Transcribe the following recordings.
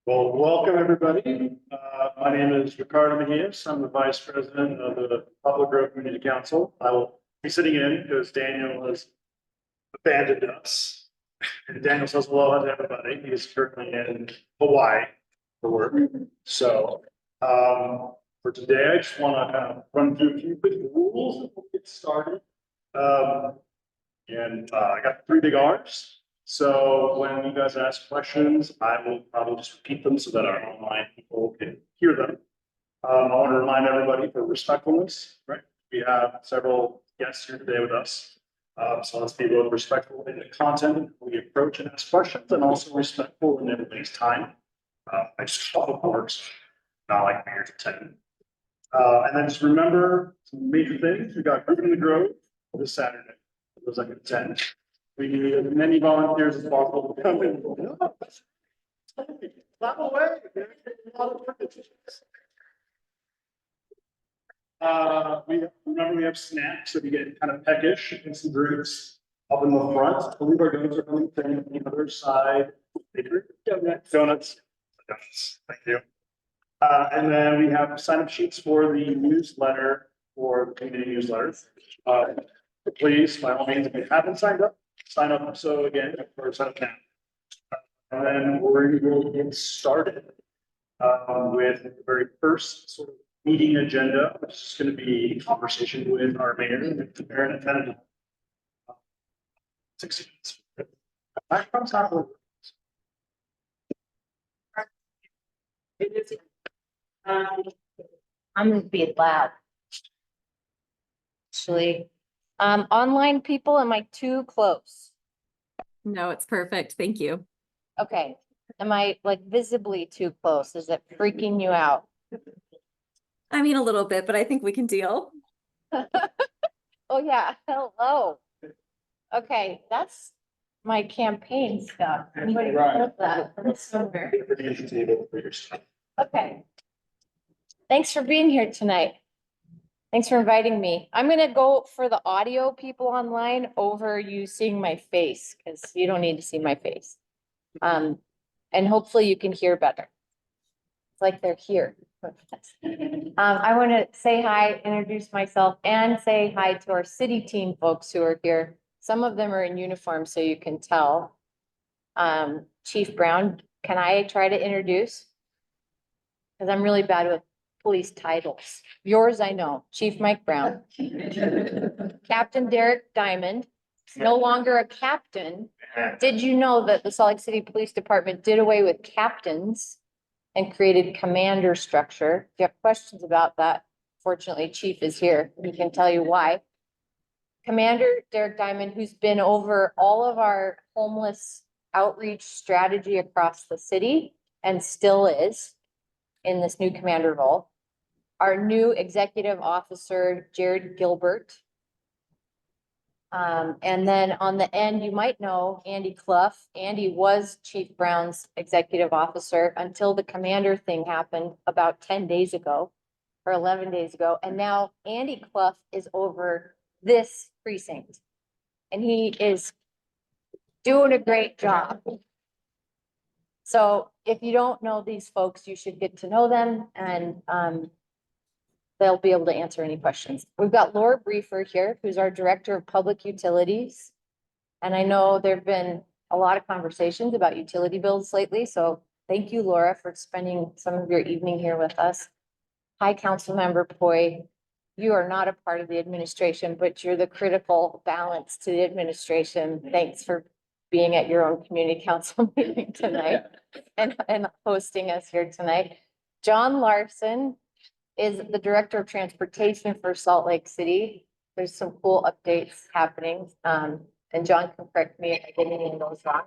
Well, welcome everybody. My name is Ricardo Mejias. I'm the Vice President of the Public Growth Community Council. I will be sitting in because Daniel has abandoned us. And Daniel says hello to everybody. He is currently in Hawaii for work. So for today, I just want to kind of run through a few quick rules and we'll get started. I got three big R's. So when you guys ask questions, I will probably just repeat them so that our online people can hear them. I want to remind everybody for respectfulness, right? We have several guests here today with us. So let's be both respectful in the content we approach and ask questions, and also respectful in everybody's time. I just follow the works, not like I'm here to 10. And then just remember some major things. We got Group in the Grove this Saturday. It was like a 10. We need as many volunteers as possible to come in. Not away. We have snacks, so we get kind of peckish and some drinks up in the front. I believe our donuts are coming from the other side. Donuts. Thank you. And then we have sign-up sheets for the newsletter, for the community newsletter. Please, by all means, if you haven't signed up, sign up. So again, or sign up now. And then we will get started with the very first sort of meeting agenda, which is going to be a conversation with our mayor, Erin and Mendenhall. 60 minutes. Microphone's not working. I'm gonna be loud. Actually, online people, am I too close? No, it's perfect. Thank you. Okay, am I like visibly too close? Is it freaking you out? I mean, a little bit, but I think we can deal. Oh yeah, hello. Okay, that's my campaign stuff. Anybody put that? That's so weird. Okay. Thanks for being here tonight. Thanks for inviting me. I'm gonna go for the audio people online over you seeing my face, because you don't need to see my face. And hopefully you can hear better. It's like they're here. I want to say hi, introduce myself, and say hi to our city team folks who are here. Some of them are in uniform, so you can tell. Chief Brown, can I try to introduce? Because I'm really bad with police titles. Yours, I know, Chief Mike Brown. Captain Derek Diamond, no longer a captain. Did you know that the Salt Lake City Police Department did away with captains and created commander structure? If you have questions about that, fortunately, Chief is here. He can tell you why. Commander Derek Diamond, who's been over all of our homeless outreach strategy across the city and still is in this new commander role. Our new executive officer, Jared Gilbert. And then on the end, you might know Andy Clough. Andy was Chief Brown's executive officer until the commander thing happened about 10 days ago or 11 days ago. And now Andy Clough is over this precinct and he is doing a great job. So if you don't know these folks, you should get to know them and they'll be able to answer any questions. We've got Laura Briefer here, who's our Director of Public Utilities. And I know there've been a lot of conversations about utility bills lately. So thank you, Laura, for spending some of your evening here with us. Hi, Councilmember Poi. You are not a part of the administration, but you're the critical balance to the administration. Thanks for being at your own community council meeting tonight and hosting us here tonight. John Larson is the Director of Transportation for Salt Lake City. There's some cool updates happening. And John can correct me if I get any of those wrong.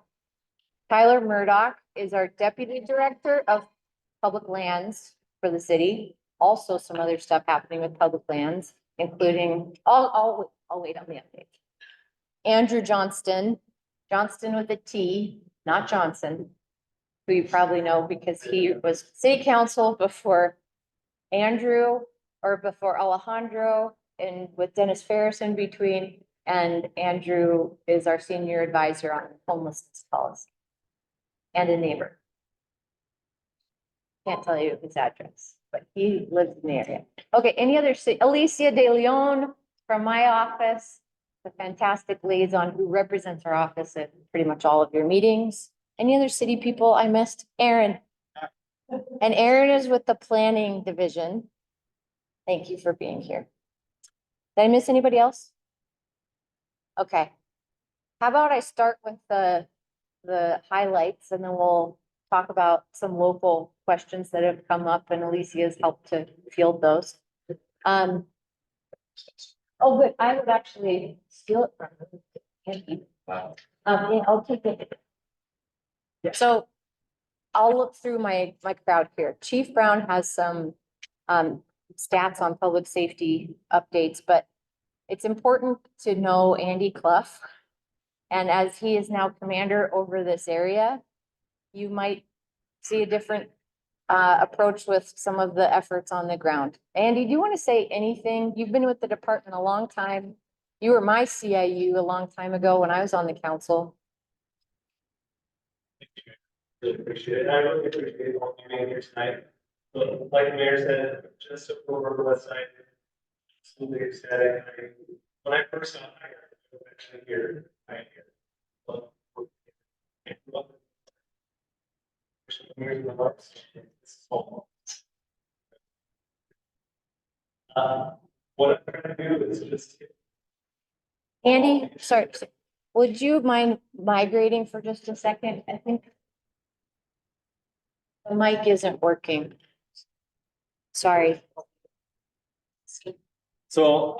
Tyler Murdoch is our Deputy Director of Public Lands for the city. Also some other stuff happening with public lands, including, I'll wait on the update. Andrew Johnston with a T, not Johnson, who you probably know because he was city council before Andrew or before Alejandro and with Dennis Ferris in between. And Andrew is our senior advisor on homelessness policy and a neighbor. Can't tell you his address, but he lives in the area. Okay, any other Alicia De Leon from my office, the fantastic liaison who represents our office at pretty much all of your meetings. Any other city people I missed? Erin. And Erin is with the planning division. Thank you for being here. Did I miss anybody else? Okay. How about I start with the highlights and then we'll talk about some local questions that have come up and Alicia's helped to field those. Oh, good. I would actually steal it from you. Thank you. Wow. Yeah, I'll take it. So I'll look through my crowd here. Chief Brown has some stats on public safety updates, but it's important to know Andy Clough. And as he is now commander over this area, you might see a different approach with some of the efforts on the ground. Andy, do you want to say anything? You've been with the department a long time. You were my CIU a long time ago when I was on the council. Really appreciate it. I really appreciate all you being here tonight. But like the mayor said, just over the Westside, absolutely ecstatic. When I first got hired, I was actually here, right here. But years in the works, it's small. What I'm trying to do is just. Andy, sorry, would you mind migrating for just a second? I think the mic isn't working. Sorry. So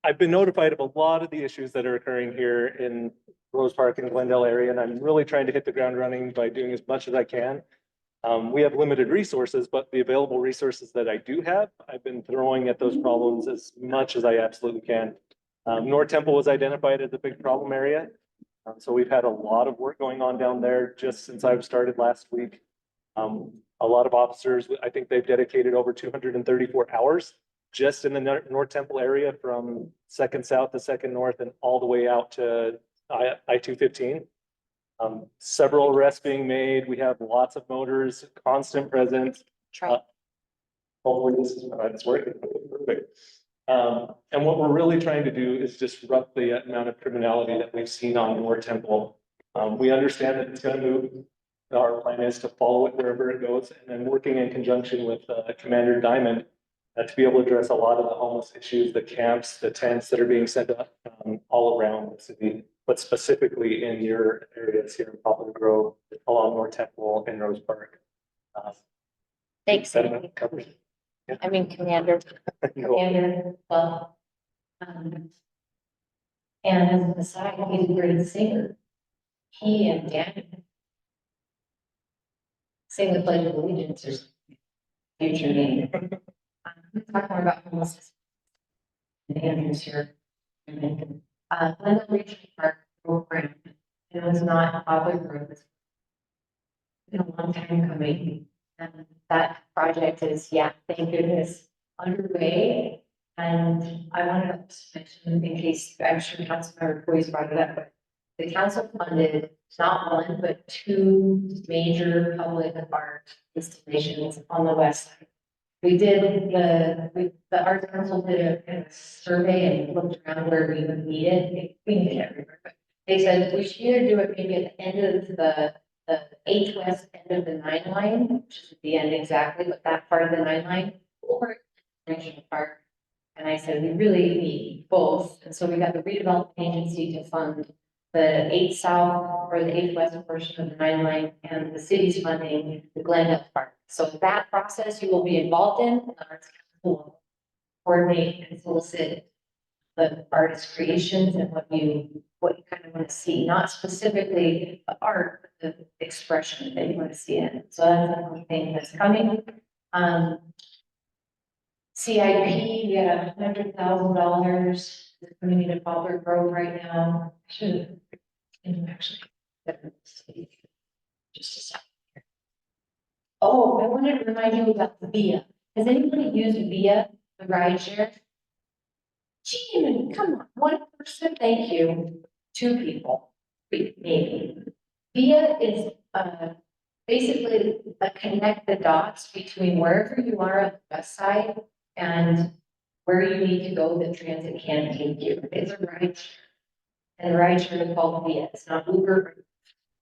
I've been notified of a lot of the issues that are occurring here in Rose Park and Glendale area, and I'm really trying to hit the ground running by doing as much as I can. We have limited resources, but the available resources that I do have, I've been throwing at those problems as much as I absolutely can. North Temple was identified as a big problem area. So we've had a lot of work going on down there just since I've started last week. A lot of officers, I think they've dedicated over 234 hours just in the North Temple area from 2nd South to 2nd North and all the way out to I-215. Several arrests being made. We have lots of motors, constant presence. Try. Hopefully this is, it's working. Perfect. And what we're really trying to do is disrupt the amount of criminality that we've seen on North Temple. We understand that it's going to move. Our plan is to follow it wherever it goes, and then working in conjunction with Commander Diamond to be able to address a lot of the homeless issues, the camps, the tents that are being set up all around the city, but specifically in your areas here in Poplar Grove, along North Temple and Rose Park. Thanks, Andy. Yeah. I mean, Commander. No. Commander, well. And as an aside, he's a great singer. He and Daniel sing the Pledge of Allegiance or future name. We're talking more about homelessness. And Andrew's here. Glendale Regional Park program. It was not Poplar Grove. It's been a long time coming. And that project is, yeah, thank goodness, underway. And I wanted to mention in case, I'm sure Councilmember Boyce brought it up, but the council funded not one, but two major public art installations on the west side. We did the Arts Council did a kind of survey and looked around where we would need it. We need it everywhere, but they said we should either do it maybe at the end of the 8th west end of the 9 line, which is at the end exactly, but that part of the 9 line, or Regional Park. And I said, we really need both. And so we got the redevelopment agency to fund the 8 south or the 8 west portion of the 9 line, and the city's funding the Glendale Park. So that process you will be involved in. The Arts Council will coordinate and solicit the artist creations and what you kind of want to see, not specifically the art, but the expression that you want to see in it. So that's another thing that's coming. CIP, we got $100,000 that's coming into Poplar Grove right now. Should actually just a second here. Oh, I wanted to remind you about the VIA. Has anybody used VIA, the ride share? Gee, come on, one person, thank you. 2 people, maybe. VIA is basically connect the dots between wherever you are on the west side and where you need to go, the transit can take you. It's a ride. And the ride share is called VIA. It's not Uber.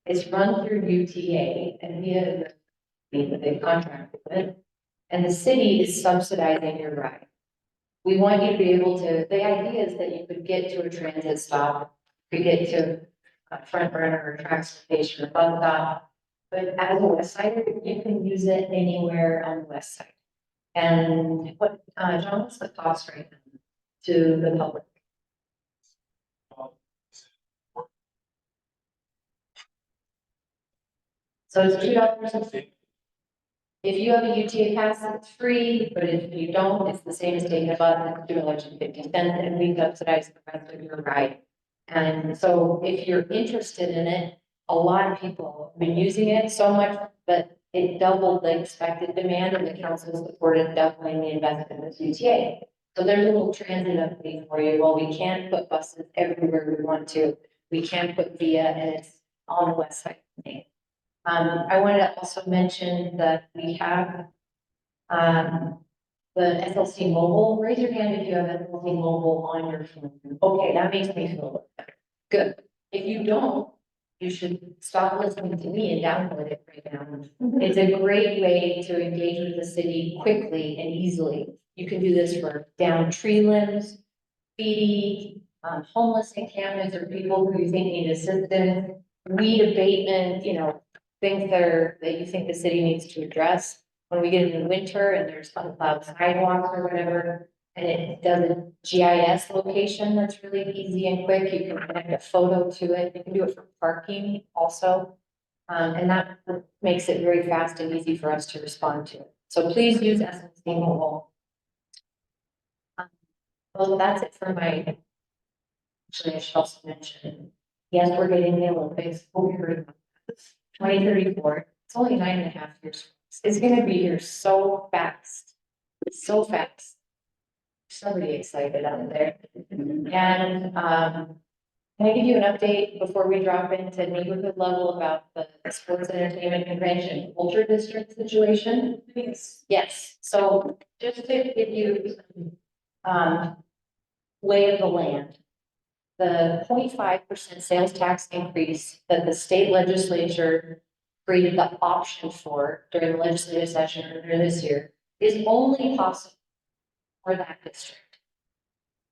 It's run through UTA and VIA is the big contract with it. And the city is subsidizing your ride. We want you to be able to, the idea is that you could get to a transit stop, you could get to a front runner or transportation or bus stop. But as a west sider, you can use it anywhere on the west side. And what, John, what's the cost right now to the public? So it's $2. If you have a UTA pass, it's free, but if you don't, it's the same as taking a bus, it's $2.50, and we subsidize the rest of your ride. And so if you're interested in it, a lot of people have been using it so much that it doubled the expected demand, and the council supported doubling the investment with UTA. So there's a little transit update for you. Well, we can't put buses everywhere we want to. We can't put VIA, and it's on the west side of Maine. I wanted to also mention that we have the SLC mobile. Raise your hand if you have SLC mobile on your phone. Okay, that makes me feel a little better. Good. If you don't, you should stop listening to me and download it right now. It's a great way to engage with the city quickly and easily. You can do this for down tree limbs, feeding, homeless encampments, or people who you think need assistance, weed abatement, you know, things that you think the city needs to address. When we get into winter and there's unplowed sidewalks or whatever, and it does a GIS location that's really easy and quick, you can connect a photo to it. You can do it for parking also. And that makes it very fast and easy for us to respond to. So please use SNC mobile. Well, that's it for my, actually, I should also mention, yes, we're getting the Olympics. 2034, it's only 9.5 years. It's gonna be here so fast, so fast. Somebody excited out there. And, can I give you an update before we drop into neighborhood level about the sports entertainment convention culture district situation? Yes, so just to give you, lay of the land. The 0.5% sales tax increase that the state legislature created the option for during the legislative session earlier this year is only possible for that district.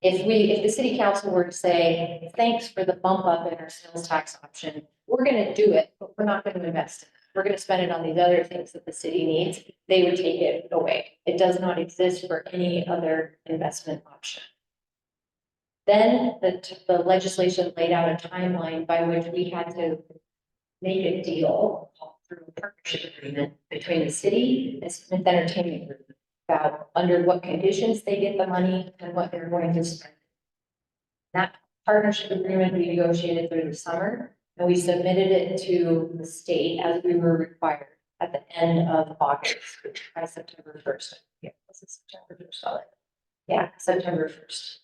If the city council were to say, thanks for the bump up in our sales tax option, we're gonna do it, but we're not gonna invest in it. We're gonna spend it on these other things that the city needs, they would take it away. It does not exist for any other investment option. Then the legislation laid out a timeline by which we had to make a deal through a partnership agreement between the city and Smith Entertainment Group about under what conditions they get the money and what they're going to spend. That partnership agreement we negotiated through the summer, and we submitted it to the state as we were required at the end of August by September 1st. Yeah, was it September 1st? Yeah, September 1st.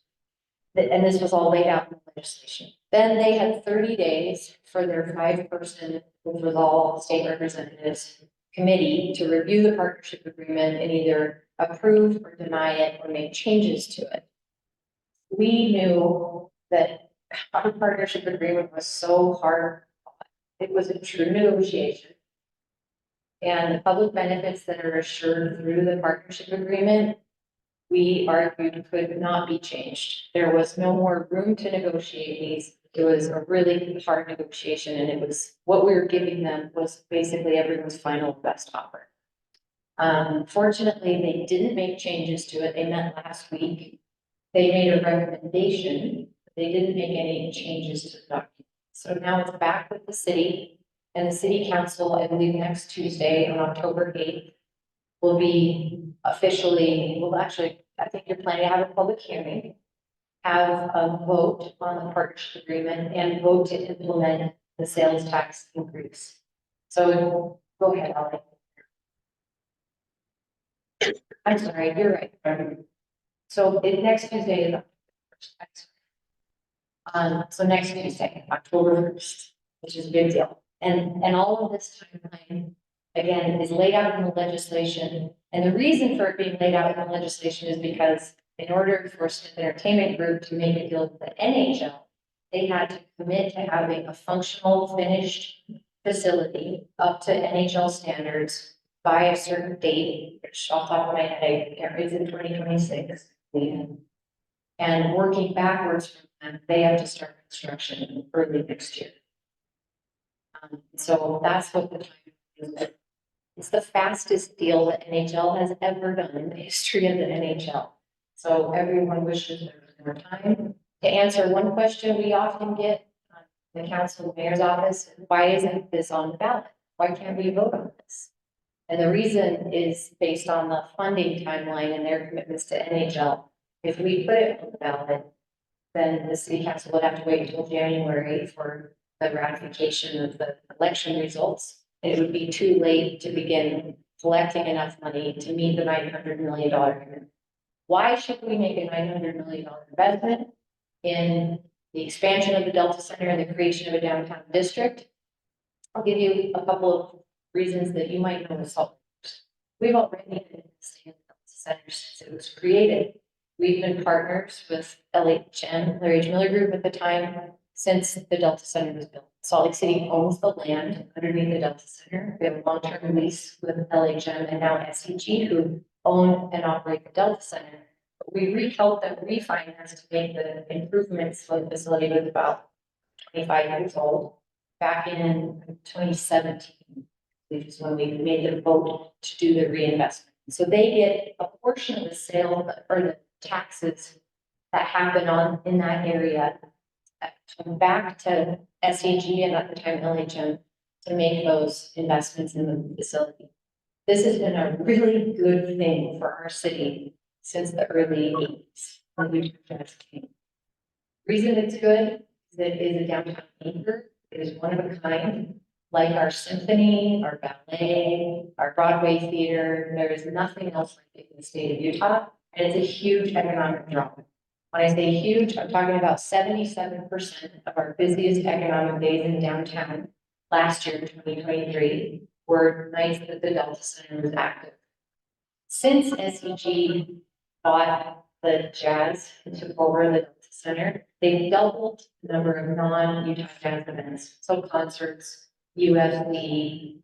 And this was all laid out in the legislation. Then they had 30 days for their 5-person, which was all state representatives, committee to review the partnership agreement and either approve or deny it or make changes to it. We knew that our partnership agreement was so hard. It was a true negotiation. And the public benefits that are assured through the partnership agreement, we argued could not be changed. There was no more room to negotiate these. It was a really hard negotiation, and it was what we were giving them was basically everyone's final best offer. Fortunately, they didn't make changes to it. They met last week. They made a recommendation, but they didn't make any changes to the document. So now it's back with the city, and the city council, I believe next Tuesday on October 8th, will be officially, well, actually, I think you're planning to have a public hearing, have a vote on the partnership agreement, and vote to implement the sales tax increase. So go ahead, Ollie. I'm sorry, you're right. So next Tuesday is so next Tuesday, October 1st, which is a big deal. And all of this timeline again, is laid out in the legislation. And the reason for it being laid out in the legislation is because in order for Smith Entertainment Group to make a deal with the NHL, they had to commit to having a functional, finished facility up to NHL standards by a certain date, which off the top of my head, I can't read in 2026. And working backwards from that, they have to start construction early next year. So that's what the time is. It's the fastest deal that NHL has ever done in the history of the NHL. So everyone wishes there was more time. To answer one question we often get in the council mayor's office, why isn't this on the ballot? Why can't we vote on this? And the reason is based on the funding timeline and their commitments to NHL. If we put it on the ballot, then the city council would have to wait until January for the ratification of the election results. It would be too late to begin collecting enough money to meet the $900 million commitment. Why should we make a $900 million investment in the expansion of the Delta Center and the creation of a downtown district? I'll give you a couple of reasons that you might know as well. We've already been investing in the Delta Center since it was created. We've been partners with LHM, Larry H. Miller Group at the time, since the Delta Center was built. Salt Lake City owns the land underneath the Delta Center. We have a long-term lease with LHM and now SCG, who own and operate the Delta Center. We helped them refinance to make the improvements for the facility. It was about 25 years old. Back in 2017, which is when we made the vote to do the reinvestment. So they get a portion of the sale or the taxes that happen in that area back to SEG and at the time LHM to make those investments in the facility. This has been a really good thing for our city since the early 80s when we came. Reason it's good is that it is a downtown anchor. It is one of a kind, like our symphony, our ballet, our Broadway theater. There is nothing else like it in the state of Utah, and it's a huge economic draw. When I say huge, I'm talking about 77% of our busiest economic days in downtown last year, 2023, were nights that the Delta Center was active. Since SEG bought the Jazz and took over the Delta Center, they doubled the number of non-Utah Jazz events. So concerts, UFD,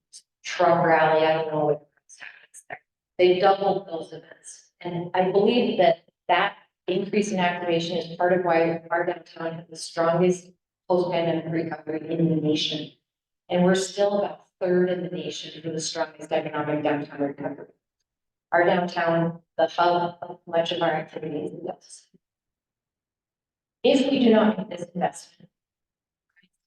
truck rally, I don't know what happens there. They doubled those events. And I believe that increase in activation is part of why our downtown has the strongest post-pandemic recovery in the nation. And we're still about third in the nation for the strongest economic downtown recovery. Our downtown, the hub of much of our activities in Delta Center. If we do not make this investment,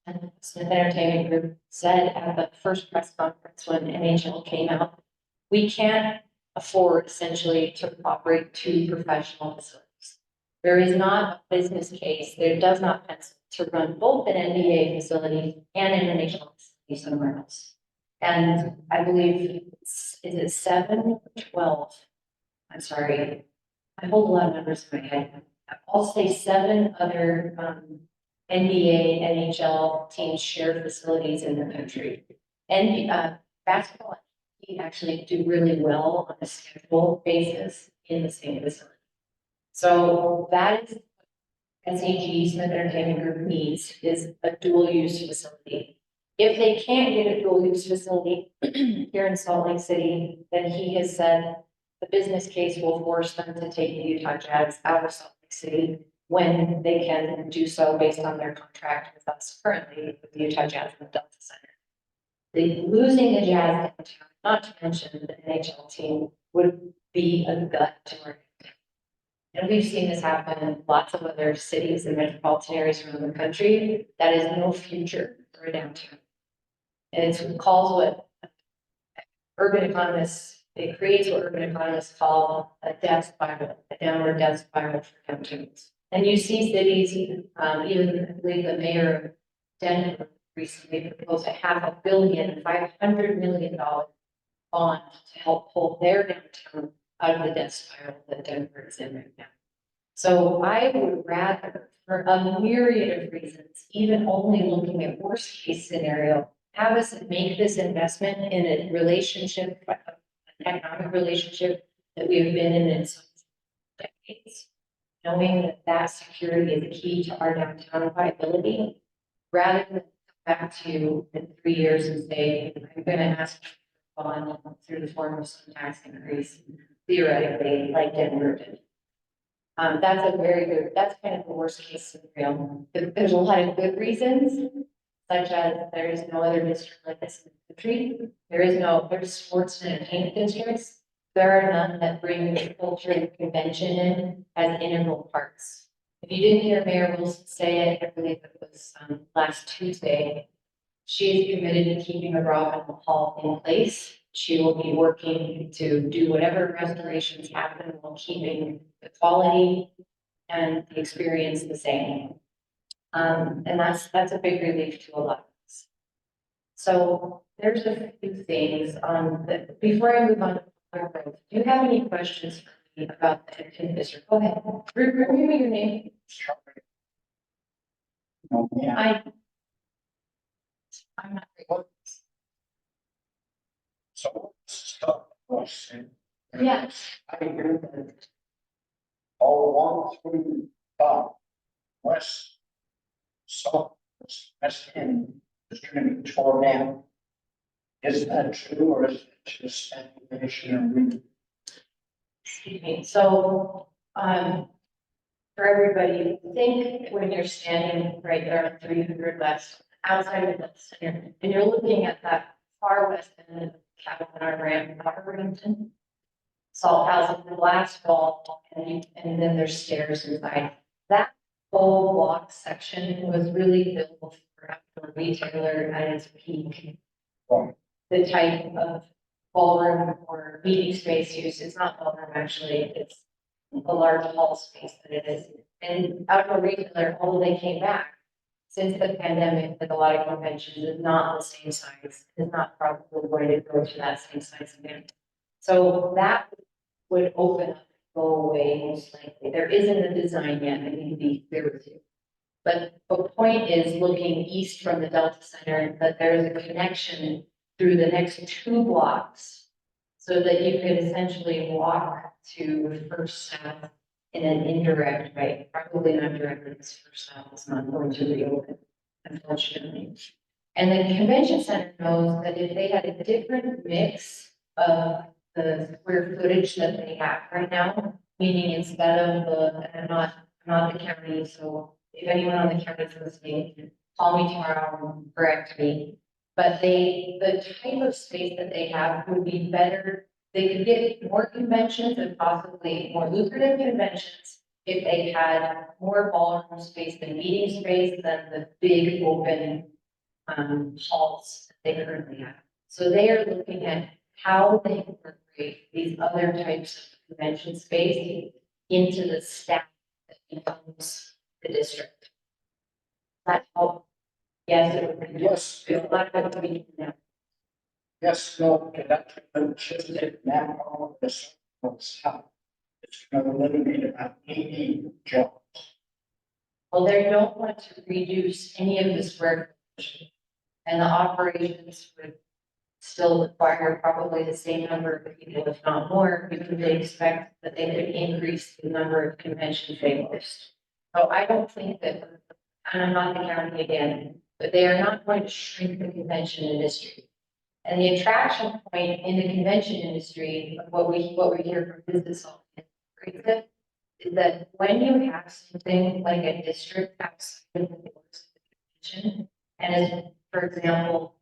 and Smith Entertainment Group said at the first press conference when NHL came out, we can't afford essentially to operate two professional facilities. There is not a business case, there does not pencil to run both an NBA facility and an NHL facility somewhere else. And I believe is it 7 or 12? I'm sorry, I hold a lot of numbers in my head. I'll say 7 other NBA, NHL teams share facilities in the country. And basketball actually do really well on a schedule basis in the same facility. So that is SEG, Smith Entertainment Group needs, is a dual use facility. If they can't get a dual use facility here in Salt Lake City, then he has said the business case will force them to take the Utah Jazz out of Salt Lake City when they can do so based on their contract with us currently with the Utah Jazz and the Delta Center. Losing the Jazz downtown, not to mention the NHL team, would be a gut to our downtown. And we've seen this happen in lots of other cities and metropolitan areas around the country. That is no future for a downtown. And it calls what urban economists, it creates what urban economists call a death spiral, a downward death spiral for downtowns. And you see cities, even I believe the mayor of Denver recently proposed a $500 million, $500 million bond to help pull their downtown out of the death spiral that Denver is in right now. So I would rather, for a myriad of reasons, even only looking at worst case scenario, have us make this investment in a relationship, an economic relationship that we have been in some decades, knowing that that security is key to our downtown viability, rather than come back to you in 3 years and say, I'm gonna ask for a bond through the form of some tax increase, theoretically, like Denver did. That's a very good, that's kind of the worst case scenario. There's a lot of good reasons, such as there is no other district like this in the country. There's sports and entertainment districts. There are none that bring the culture and convention in as integral parts. If you didn't hear Mayor Wilson say it, I believe it was last Tuesday, she is committed to keeping the Mendenhall Hall in place. She will be working to do whatever restorations happen while keeping the quality and the experience the same. And that's a big relief to a lot of us. So there's a few things before I move on to Poplar Grove, do you have any questions for me about the Edison district? Go ahead. Remember your name. Yeah. I'm not. So, stuff was, Yes. I hear that all along through, west, south, west end, is going to be torn down. Is that true, or is it just speculation? Excuse me. So, for everybody, think when you're standing right there on 300 West, outside of the center, and you're looking at that far west end of Capital Ramp, Arlington, salt house, the glass wall, and then there's stairs inside. That whole block section was really built for a retailer at its peak. The type of ballroom or meeting space use, it's not ballroom actually, it's a large hall space that it is. And outdoor retailer, although they came back, since the pandemic, with a lot of conventions, is not the same size, is not probably going to go to that same size again. So that would open up, go away most likely. There isn't a design yet, I need to be clear with you. But the point is looking east from the Delta Center, that there is a connection through the next 2 blocks so that you could essentially walk to First South in an indirect way, probably not directly, because First South is not going to reopen, unfortunately. And the convention center knows that if they had a different mix of the square footage that they have right now, meaning instead of and I'm not the county, so if anyone on the county is listening, call me tomorrow and correct me. But the type of space that they have would be better. They could get more conventions and possibly more lucrative conventions if they had more ballroom space and meeting space than the big open halls that they currently have. So they are looking at how they incorporate these other types of convention space into the staff that becomes the district. That help? Yes, it would be. Yes. There's a lot of we can do. Yes, no, that just it now, all this, it's going to eliminate about 80 jobs. Well, they don't want to reduce any of the square footage. And the operations would still require probably the same number of people, if not more, because they expect that they could increase the number of conventions they host. So I don't think that, and I'm not the county again, but they are not going to shrink the convention industry. And the attraction point in the convention industry, of what we hear from business owners, is that when you have something like a district outside of the doors of the convention, and as, for example,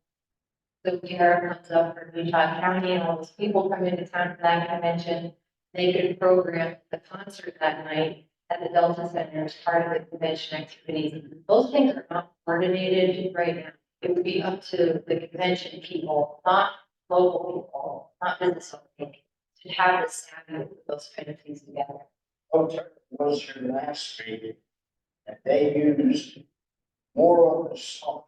the PR comes up for Utah County and all those people come into town for that convention, they could program the concert that night at the Delta Center as part of the convention activities. Those things are not coordinated right now. It would be up to the convention people, not local people, not business owners, to have the staff put those kind of things together. Was your last meeting, and they used more of the songs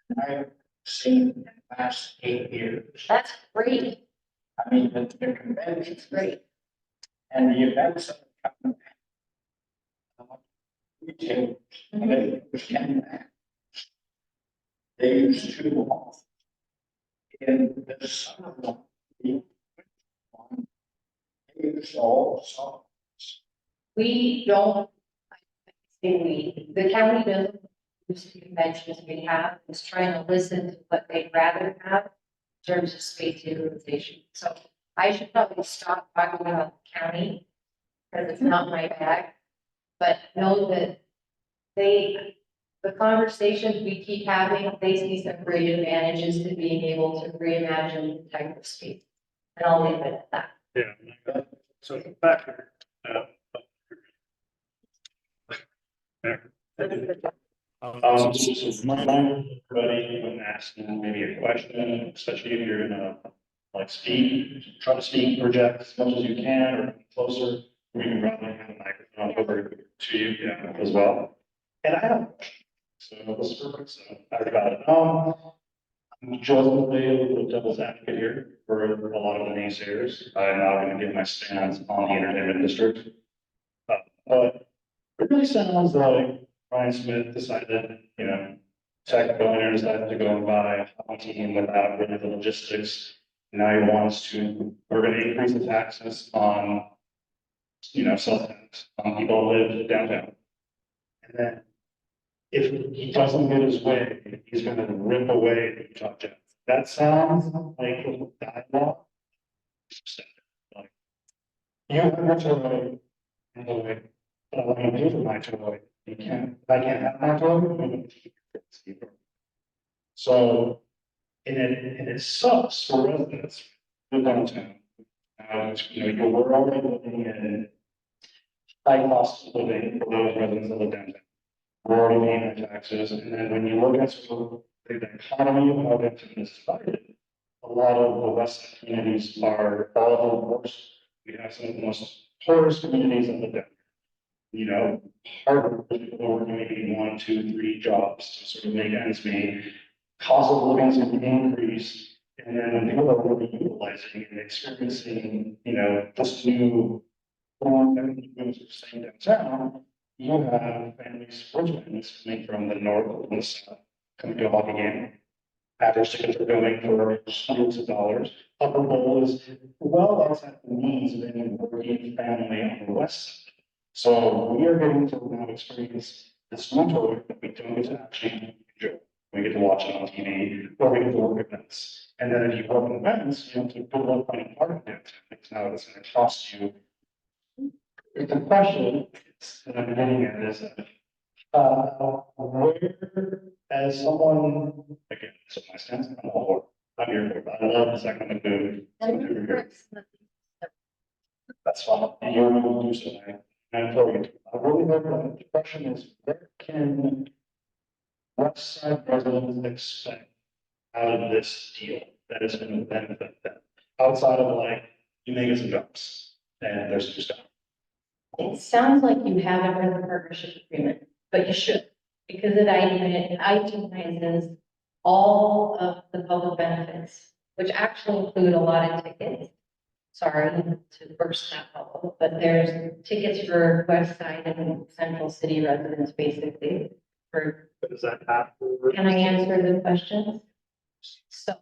than I have seen in the last 8 years. That's great. I mean, the convention's Great. and the events that are coming back. Retailers, and it was coming back. they use 2 months. In the summer, they use all summer. We don't, I say we, the county doesn't use the conventions we have, is trying to listen to what they'd rather have in terms of space utilization. So I should probably stop talking about the county because it's not my bag. But know that the conversations we keep having, they see some great advantages to being able to reimagine the type of space. And I'll leave it at that. Yeah. So back here. There. So my everybody, when asking maybe a question, especially if you're gonna like speak, try to speak, project as much as you can or closer. We can probably have a microphone over to you, yeah, as well. And I have a question. So this is perfect. So I got it. I'm just a little devil's advocate here for a lot of the naysayers. I'm not going to give my stance on the entertainment district. But it really sounds like Ryan Smith decided, tech billionaire decided to go and buy a team without really the logistics. Now he wants to, we're going to increase the taxes on, cell tax on people who live downtown. And then if he doesn't get his way, he's going to rip away the Utah Jazz. That sounds like a dialogue. Like, you have your toy, and the way, but I want to do with my toy. You can't, I can't have my toy. So, and it sucks for residents in downtown. We're already living in high cost of living for those residents that live downtown. We're already paying our taxes, and then when you look at the economy of how downtown is divided, a lot of the west communities are all the worst. We have some of the most poorest communities in the downtown. Hard people working maybe 1, 2, 3 jobs to sort of make ends meet. Cost of living is going to increase, and then when people are really utilizing and experiencing, this new form that we're saying downtown, you have families, rich families coming from the north and the south, coming to a hockey game. Average tickets are going for hundreds of dollars. Upper Bowl is well outside the needs of any working family on the west side. So we are getting to now experience this new toy that we don't get to actually enjoy. We get to watch it on TV, or we get to work events. And then if you work in events, you have to build up any part of it. Because now it's going to cost you. The question that I'm getting at is, where, as someone, again, so my stance, I'm all for it. I'm here for it. I love this economic boom. That's fine. And you're going to do so. And I really hope that the question is, where can Westside residents expect out of this deal that is going to benefit them? Outside of you may get some jobs and there's some stuff. It sounds like you haven't read the partnership agreement, but you should, because it itemizes all of the public benefits, which actually include a lot of tickets. Sorry to burst that bubble, but there's tickets for Westside and Central City residents, basically. For, Is that after? can I answer the questions? So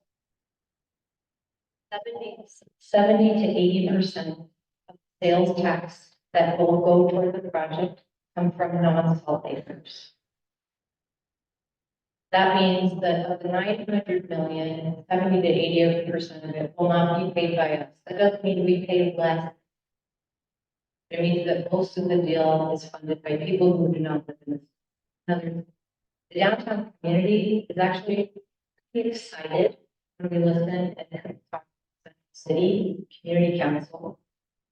70 to 80% of sales tax that will go toward the project come from non-salt acres. That means that of the 900 million, 70 to 80% of it will not be paid by us. That doesn't mean we pay less. It means that most of the deal is funded by people who do not live in this. Another, the downtown community is actually pretty excited when we listen and talk to the city community council,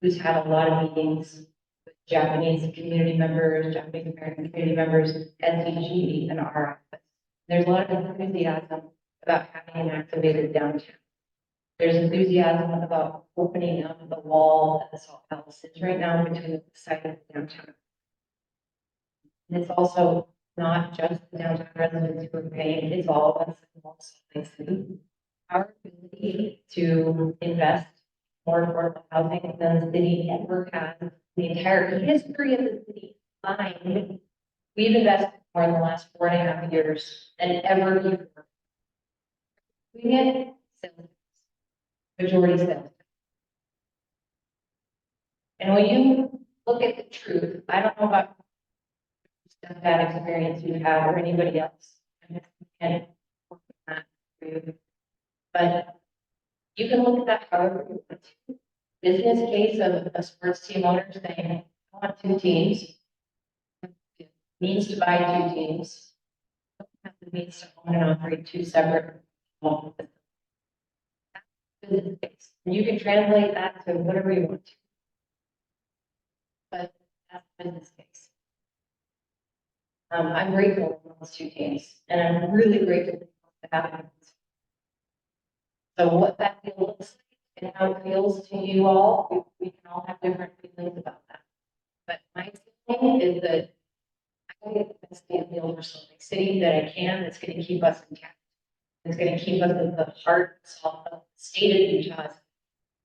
who's had a lot of meetings with Japanese community members, Japanese American community members, SDG, and our office. There's a lot of enthusiasm about having an activated downtown. There's enthusiasm about opening up the wall that the Salt Palace sits right now between the site and the downtown. And it's also not just the downtown residents who are paying, it's all of us in Salt Lake City. Our ability to invest more affordable housing than the city ever has, the entire history of the city combined, we've invested more in the last 4.5 years than ever before We get sales tax, majority sales. Tax. And when you look at the truth, I don't know about that experience you have or anybody else. And work with that for you. But you can look at that however you want to. Business case of a sports team owner saying, I want two teams. Needs to buy two teams. Needs to own and operate two separate. Business case. And you can translate that to whatever you want to. But that's the business case. I'm grateful for those two teams, and I'm really grateful to have them. So what that deal looks like and how it feels to you all, we can all have different feelings about that. But my feeling is that I get the best deal for Salt Lake City that I can, that's gonna keep us intact. It's gonna keep us at the heart and soul of the state of Utah's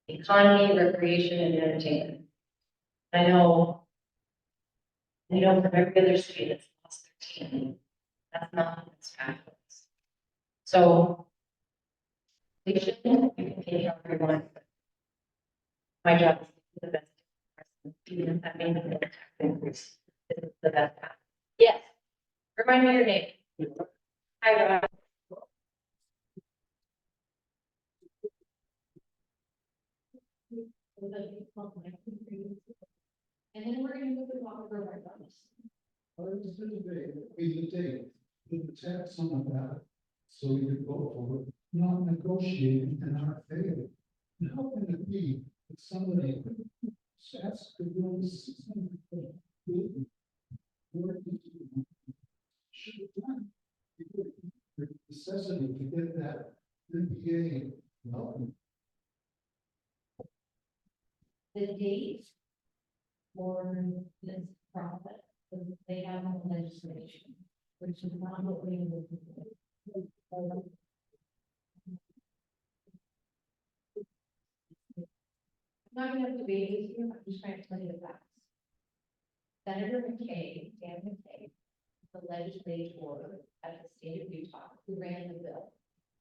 economy, recreation, and entertainment. I know, from every other state that's lost their team, that's not what's fabulous. So you can take however you want. My job is to be the best. Even if that means the tax increase is the best path. Yes. Remind me your name. Hi, Rob. And then we're going to move to Poplar right on this. We the tax on that, so we could go for it, not negotiating in our favor. And how can it be that somebody stats could go to 600? Necessity to get that MBA development. The date for this process, they have no legislation, which is not what we would do. I'm not gonna have to be with you, I'm just trying to tell you the facts. Senator McKay, Dan McKay, the legislator at the state of Utah, who ran the bill,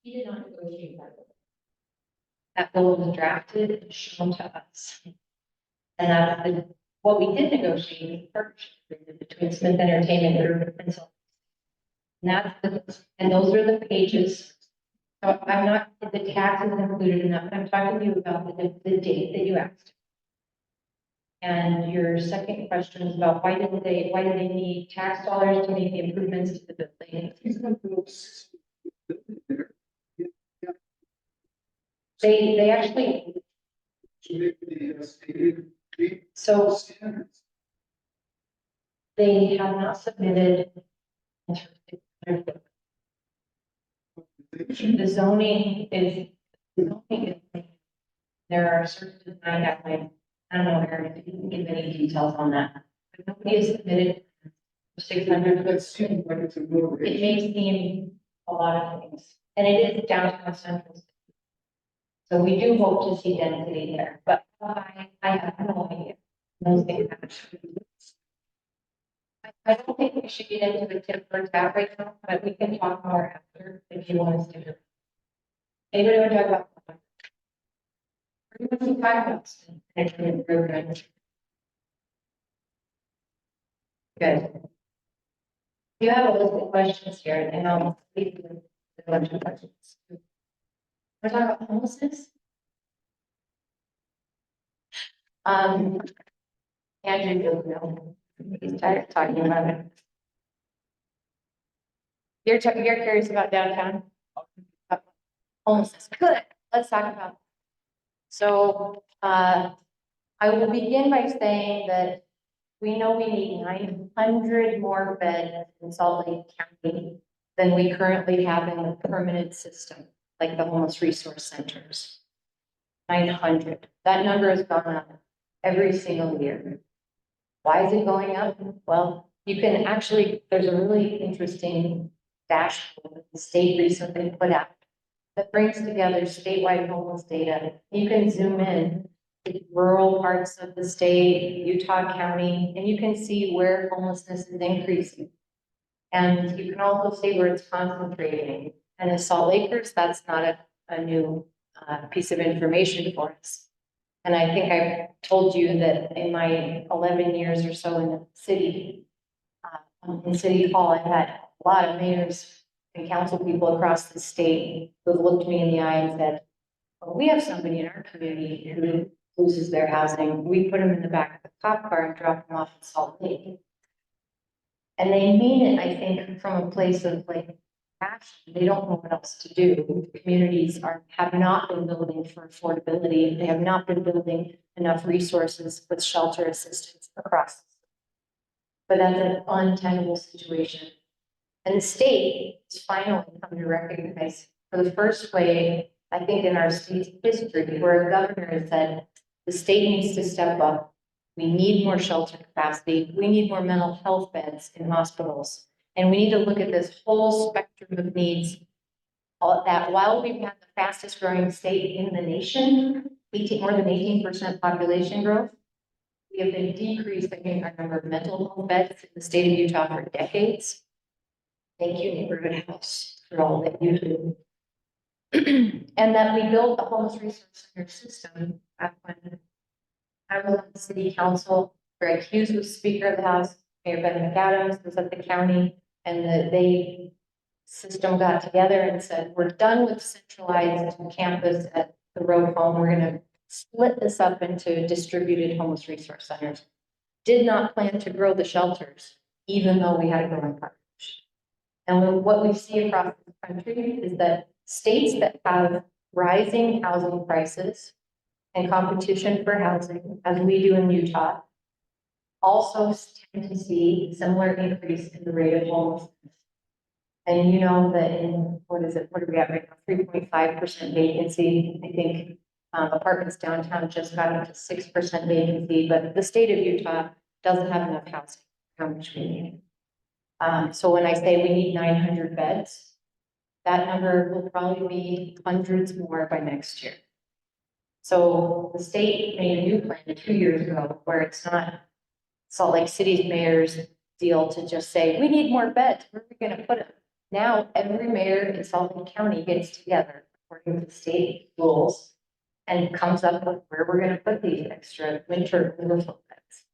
he did not negotiate that bill. That bill was drafted and shown to us. And that's what we did negotiate was partnership agreement between Smith Entertainment Group and so. And those are the pages. So I'm not, the tax is included in that, but I'm talking to you about the date that you asked. And your second question is about why did they need tax dollars to make the improvements to the building? They actually, so they have not submitted. The zoning is, there are certain design guidelines. I don't know, Erin, if you can give any details on that. But nobody has submitted 600. It may seem a lot of things, and it is downtown central. So we do hope to see density there, but I have no idea. Those things happen. I don't think we should get into a tip for tat right now, but we can talk more after if you want us to. Anybody want to talk about? We're going to talk about improvement. Good. You have a list of questions here, and I'll leave you with a bunch of questions. We're talking about homelessness. Andrew, you'll know. He's tired of talking about it. You're curious about downtown? Homelessness. Good. Let's talk about it. So I will begin by saying that we know we need 900 more beds in Salt Lake County than we currently have in the permanent system, like the homeless resource centers. 900. That number has gone up every single year. Why is it going up? Well, you can actually, there's a really interesting dashboard that the state recently put out that brings together statewide homeless data. You can zoom in to rural parts of the state, Utah County, and you can see where homelessness is increasing. And you can also see where it's concentrating. And the Salt Lakers, that's not a new piece of information for us. And I think I told you that in my 11 years or so in the city, in City Hall, I've had a lot of mayors and council people across the state who have looked me in the eye and said, well, we have somebody in our community who loses their housing. We put them in the back of the cop car and drop them off in Salt Lake. And they mean it, I think, from a place of like passion. They don't know what else to do. Communities have not been building for affordability. They have not been building enough resources with shelter assistance across. But that's an untenable situation. And the state has finally come to recognize for the first way, I think in our state's history, where a governor has said, the state needs to step up. We need more shelter capacity. We need more mental health beds in hospitals. And we need to look at this whole spectrum of needs. All that while we've had the fastest growing state in the nation, more than 18% population growth, we have been decreasing our number of mental health beds in the state of Utah for decades. Thank you, Neighborhood House, for all that you do. And that we built a homeless resource center system back when I was on the city council. Greg Hughes was Speaker of the House, Mayor Ben McAdams was at the county, and the system got together and said, we're done with centralized campus at the road home. We're going to split this up into distributed homeless resource centers. Did not plan to grow the shelters, even though we had a growing population. And what we see across the country is that states that have rising housing prices and competition for housing, as we do in Utah, also tend to see similar increase in the rate of homelessness. And you know that in, what are we at right now? 3.5% vacancy. I think apartments downtown just got up to 6% vacancy, but the state of Utah doesn't have enough housing, how much we need. So when I say we need 900 beds, that number will probably be hundreds more by next year. So the state made a new plan 2 years ago where it's not Salt Lake City's mayor's deal to just say, we need more beds, where are we going to put them? Now, every mayor in Salt Lake County gets together according to state rules and comes up with where we're going to put these extra winter overflow beds.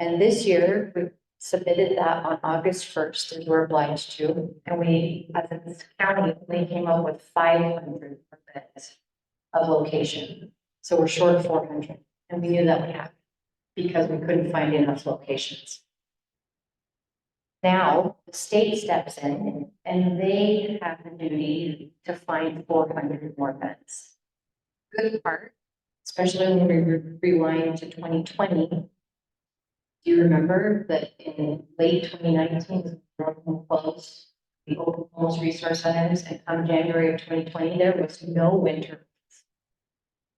And this year, we submitted that on August 1st, as we're obliged to. And we, as a county, we came up with 500 beds of location. So we're short 400. And we knew that would happen because we couldn't find enough locations. Now, the state steps in and they have the duty to find 400 more beds. Good part, especially when we rewind to 2020. Do you remember that in late 2019, we closed the open homeless resource centers, and come January of 2020, there was no winter.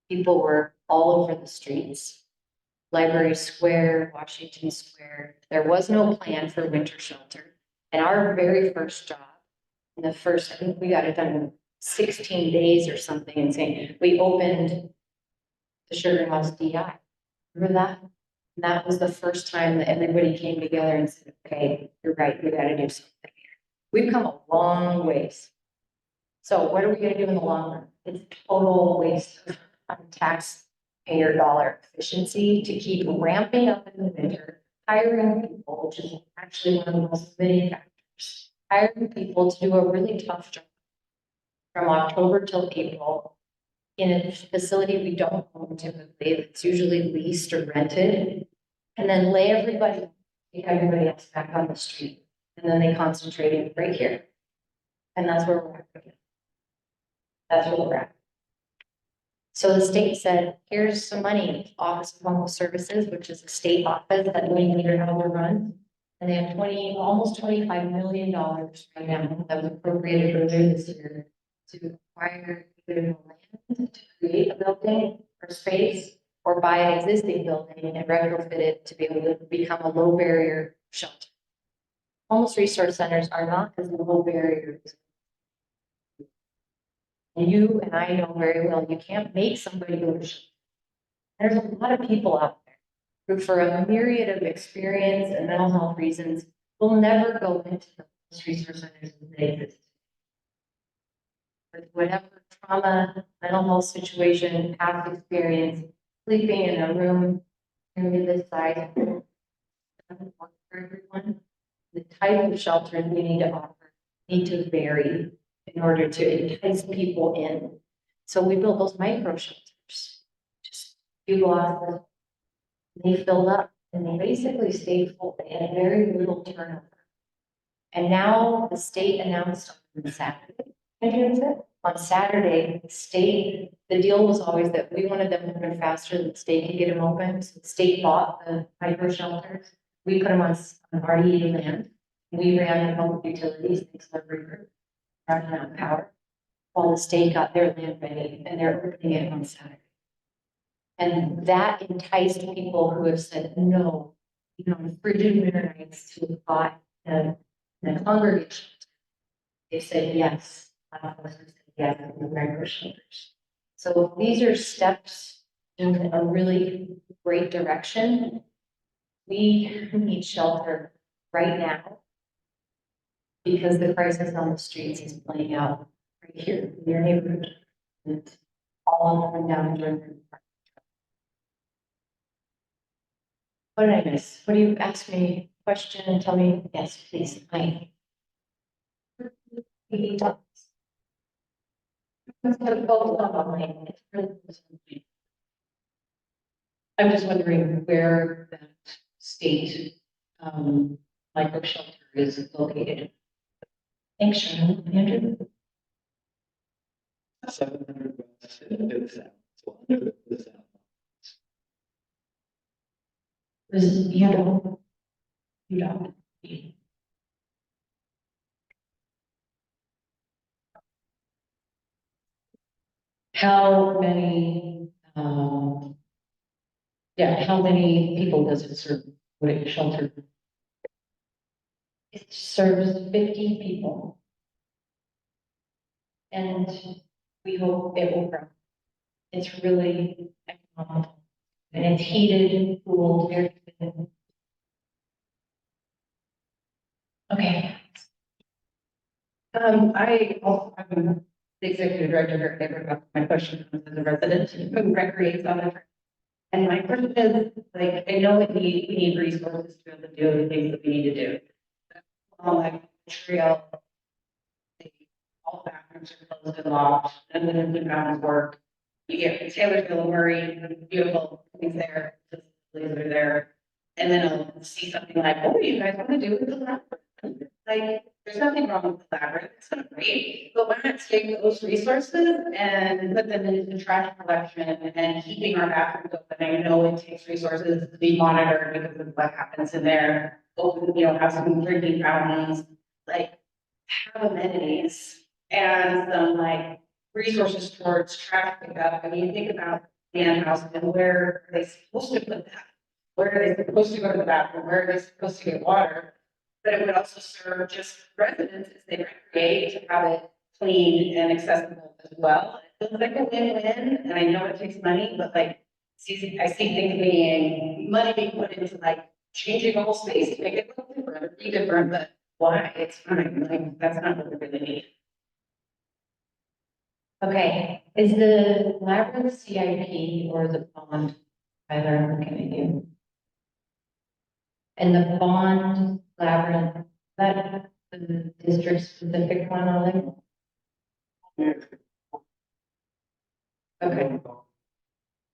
People were all over the streets. Library Square, Washington Square. There was no plan for winter shelter. And our very first job, in the first, I think we got it done in 16 days or something insane. We opened the Sugar House DI. Remember that? And that was the first time that everybody came together and said, okay, you're right, we got to do something here. We've come a long ways. So what are we going to do in the long run? It's total waste of taxpayer dollar efficiency to keep ramping up in the winter, hiring people, which is actually one of the most limiting factors, hiring people to do a really tough job from October till April in a facility we don't own typically. It's usually leased or rented, and then lay everybody else back on the street. And then they concentrate in right here. And that's where we're at. That's where we're at. So the state said, here's some money, Office of Homeless Services, which is a state office that Wayne Leader runs. And they have almost $25 million right now that was appropriated earlier this year to acquire either land to create a building or space, or buy an existing building and retrofit it to be able to become a low barrier shelter. Homeless resource centers are not as low barriers. And you and I know very well, you can't make somebody go to shelter. There's a lot of people out there who, for a myriad of experience and mental health reasons, will never go into the homeless resource centers as they exist. with whatever trauma, mental health situation, past experience, sleeping in a room nearly this size. Doesn't work for everyone. The type of shelters we need to offer need to vary in order to entice people in. So we built those micro shelters, just a few blocks. They filled up and they basically stayed full. They had very little turnover. And now the state announced on Saturday, on Saturday, the state, the deal was always that we wanted them open faster than the state could get them open. So the state bought the micro shelters. We put them on RDA land. We ran the public utilities, thanks to every group, running out power. While the state got their land ready and they're opening it on Saturday. And that enticed people who have said no, frigid winter nights to apply and the congregation. They said yes. A lot of us said yes in the micro shelters. So these are steps in a really great direction. We need shelter right now because the crisis on the streets is playing out right here in your neighborhood. And all up and down Jordan Park. What did I miss? What do you ask me? Question and tell me, yes, please. Hi. I'm just wondering where that state micro shelter is located. Thanks, Sharon. Andrew? 700 west into the south. So under the south. This is, you don't. How many, how many people does it serve? Would it shelter? It serves 50 people. And we hope it will grow. It's really economical. And it's heated, cooled, air conditioned. Okay. I'm the executive director here. My question comes as a resident who recreates on it. And my question is, like, I know that we need resources to be able to do the things that we need to do. Like trail, all bathrooms are closed and locked, and then the grounds work. You get Taylorsville, Murray, beautiful things there, facilities are there. And then I'll see something like, what do you guys want to do with the labyrinth? Like, there's nothing wrong with the labyrinth, it's not great, but why not take those resources and put them into trash collection and keeping our bathrooms open? I know it takes resources to be monitored because of what happens in there. Open, have some drinking fountains, like have amenities and some like resources towards trash pickup. I mean, think about the house and where are they supposed to put that? Where are they supposed to go to the bathroom? Where are they supposed to get water? But it would also serve just residents as they recreate to have it clean and accessible as well. It feels like a win-win, and I know it takes money, but like, I see things being, money being put into like changing the whole space to make it look different, be different, but why? It's fine, like, that's not what we really need. Okay, is the labyrinth CIP or the bond? Either I'm looking at you. And the bond labyrinth, that the district specific one on it? Okay.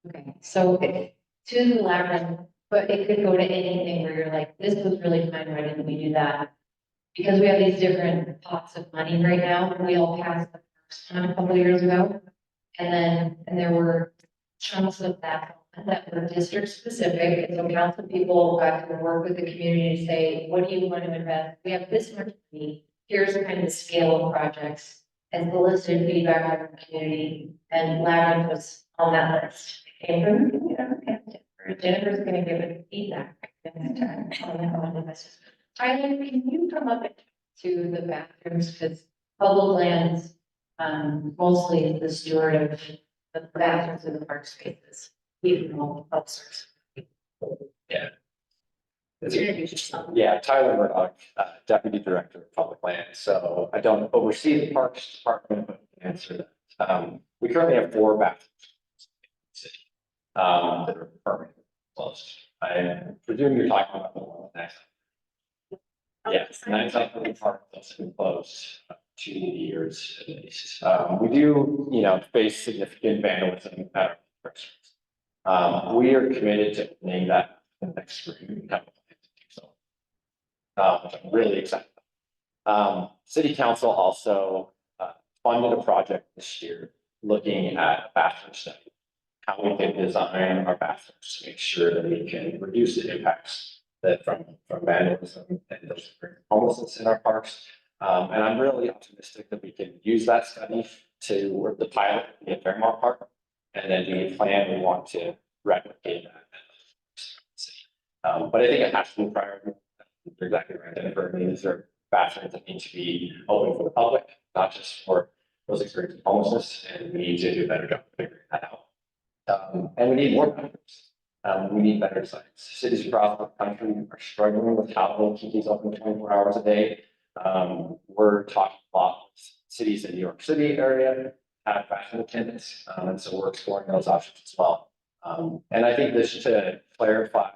Okay, so to the labyrinth, but it could go to anything where you're like, this was really fun, why didn't we do that? Because we have these different pots of money right now, we all passed the first one a couple of years ago. And there were chunks of that were district specific, and so council people got to work with the community to say, what do you want to invest? We have this much money, here's the kind of scale of projects, and solicited feedback from the community, and Labyrinth was on that list. It came from, Jennifer's gonna give it feedback. Tyler, can you come up to the bathrooms, because public lands, mostly is the steward of the bathrooms in the park spaces. Even all officers. Yeah. Introduce yourself. Yeah, Tyler Murdoch, Deputy Director of Public Lands. So I don't oversee the Parks Department, but answer that. We currently have 4 bathrooms. in the city, that are permanently closed. I presume you're talking about the one next. Yes, 9 South Woodland Park that's been closed 2 years at least. We do, face significant vandalism at our restaurants. We are committed to opening that in the next spring. We have a plan to do so. Which I'm really excited about. City council also funded a project this year looking at bathroom study. How we can design our bathrooms to make sure that we can reduce the impacts that from vandalism and those homelessness in our parks. And I'm really optimistic that we can use that study to work the pilot in Fairmont Park. And then we plan, we want to replicate that. But I think it has to be priority. You're exactly right, Jennifer. I mean, these are bathrooms that need to be open for the public, not just for those experiencing homelessness, and we need to do a better job of figuring that out. And we need more bathrooms. We need better sites. Cities across the country are struggling with how to keep these open 24 hours a day. We're talking a lot with cities in New York City area have bathroom attendants, and so we're exploring those options as well. And I think this to clarify,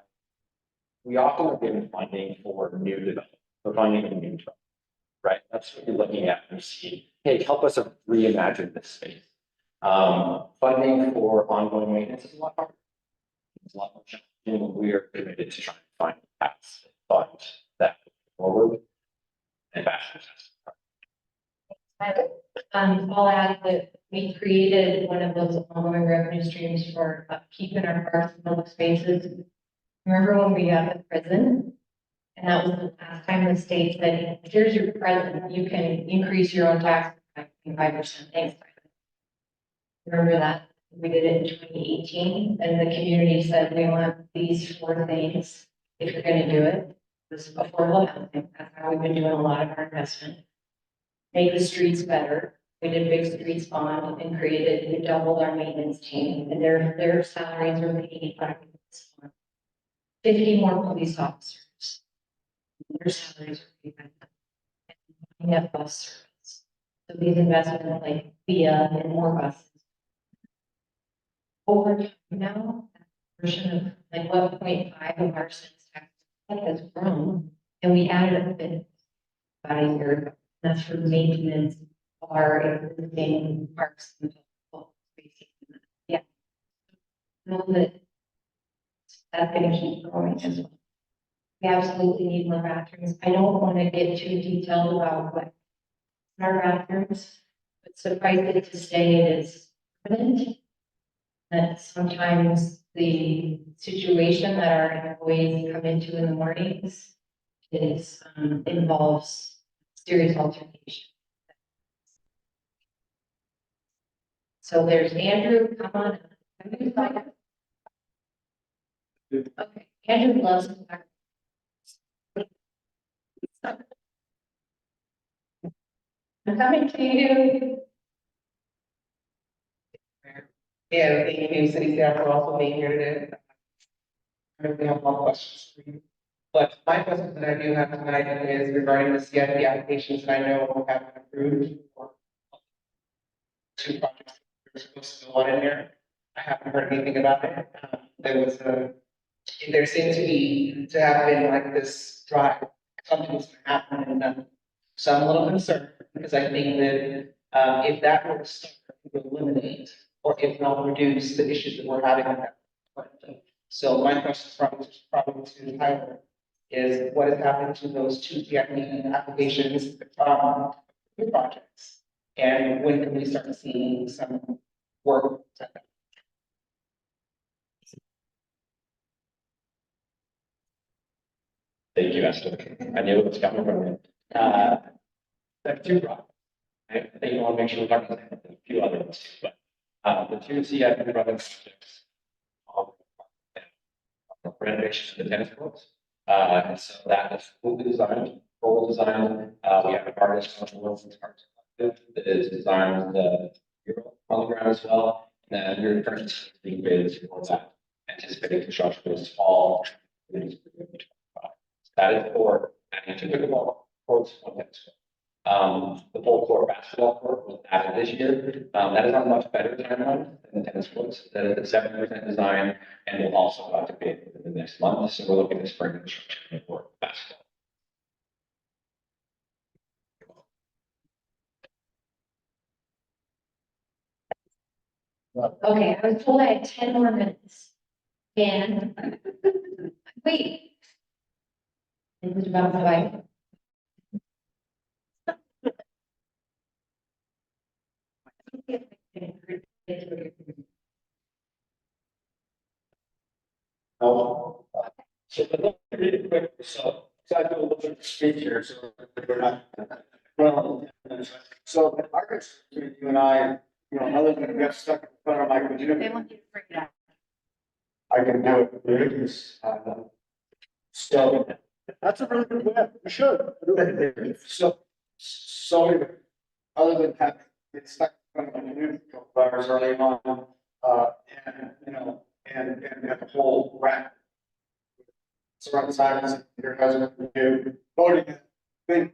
we often are given funding for new development, for funding for new development, right? That's what you're looking at when you see, hey, help us reimagine this space. Funding for ongoing maintenance is a lot harder. It's a lot more challenging. We are committed to trying to find paths that fund that forward and bathrooms. I'll add that we created one of those ongoing revenue streams for upkeep in our parks and public spaces. Remember when we got the prison? And that was the last time the state said, here's your present, you can increase your own tax by 5%. Thanks. Remember that? We did it in 2018, and the community said, we want these 4 things if you're gonna do it. This affordable housing, that's how we've been doing a lot of our investment. Make the streets better. We did big streets bond and we doubled our maintenance team, and their salaries are paid by 50 more police officers. Their salaries are paid by them. And we have bus service. So these investments like via and more buses. Over time now, that portion of like 1.5 of our sales tax has grown, and we added a bit about a year ago. That's for maintenance of our existing parks and spaces. Yeah. Know that that's going to keep growing as well. We absolutely need more bathrooms. I don't want to get too detailed about what our bathrooms, but suffice it to say it is permanent. That sometimes the situation that our employees come into in the mornings is involves serious altercation. So there's Andrew, come on. Okay, Andrew loves to talk. I'm coming to you. Yeah, thank you, city staff, for also being here today. I really have more questions for you. But my question that I do have tonight is regarding the CIP applications that I know have been approved for 2 projects. There's supposed to be 1 in there. I haven't heard anything about it. There seemed to have been like this drive, something was gonna happen, and so I'm a little concerned because I think that if that were to start, it would eliminate or if not reduce the issues that we're having. So my question probably to Tyler is what has happened to those 2 CIP applications, projects? And when can we start seeing some work? Thank you, Esther. I knew it was coming from you. There are 2 projects. I think you want to make sure we're talking about a few other ones, but the 2 CIP projects renovation of the tennis courts. And so that is fully designed, full design. We have an artist from the Wilson's Arts Collective that is designed the mural on the ground as well. And then you're currently being bid for that, anticipating construction this fall. That is for adding to pickleball courts on tennis court. The full court basketball court was added this year. That is on a much better timeline than the tennis courts. That is at 70% design and will also activate within the next month. So we're looking to spring construction for basketball. Okay, I was told I had 10 more minutes. And wait. It was about five. Oh, so let me read it quick, so I do a little bit of speech here, so we're not. Well, so the arguments between you and I, you know, other than get stuck in front of my computer. They want you to bring it up. I can do it. So. That's a really good way. You should. So, other than having get stuck in front of my computer a couple hours early on, and, you know, and the whole rack. Surround silence, your husband, you, voting, thing.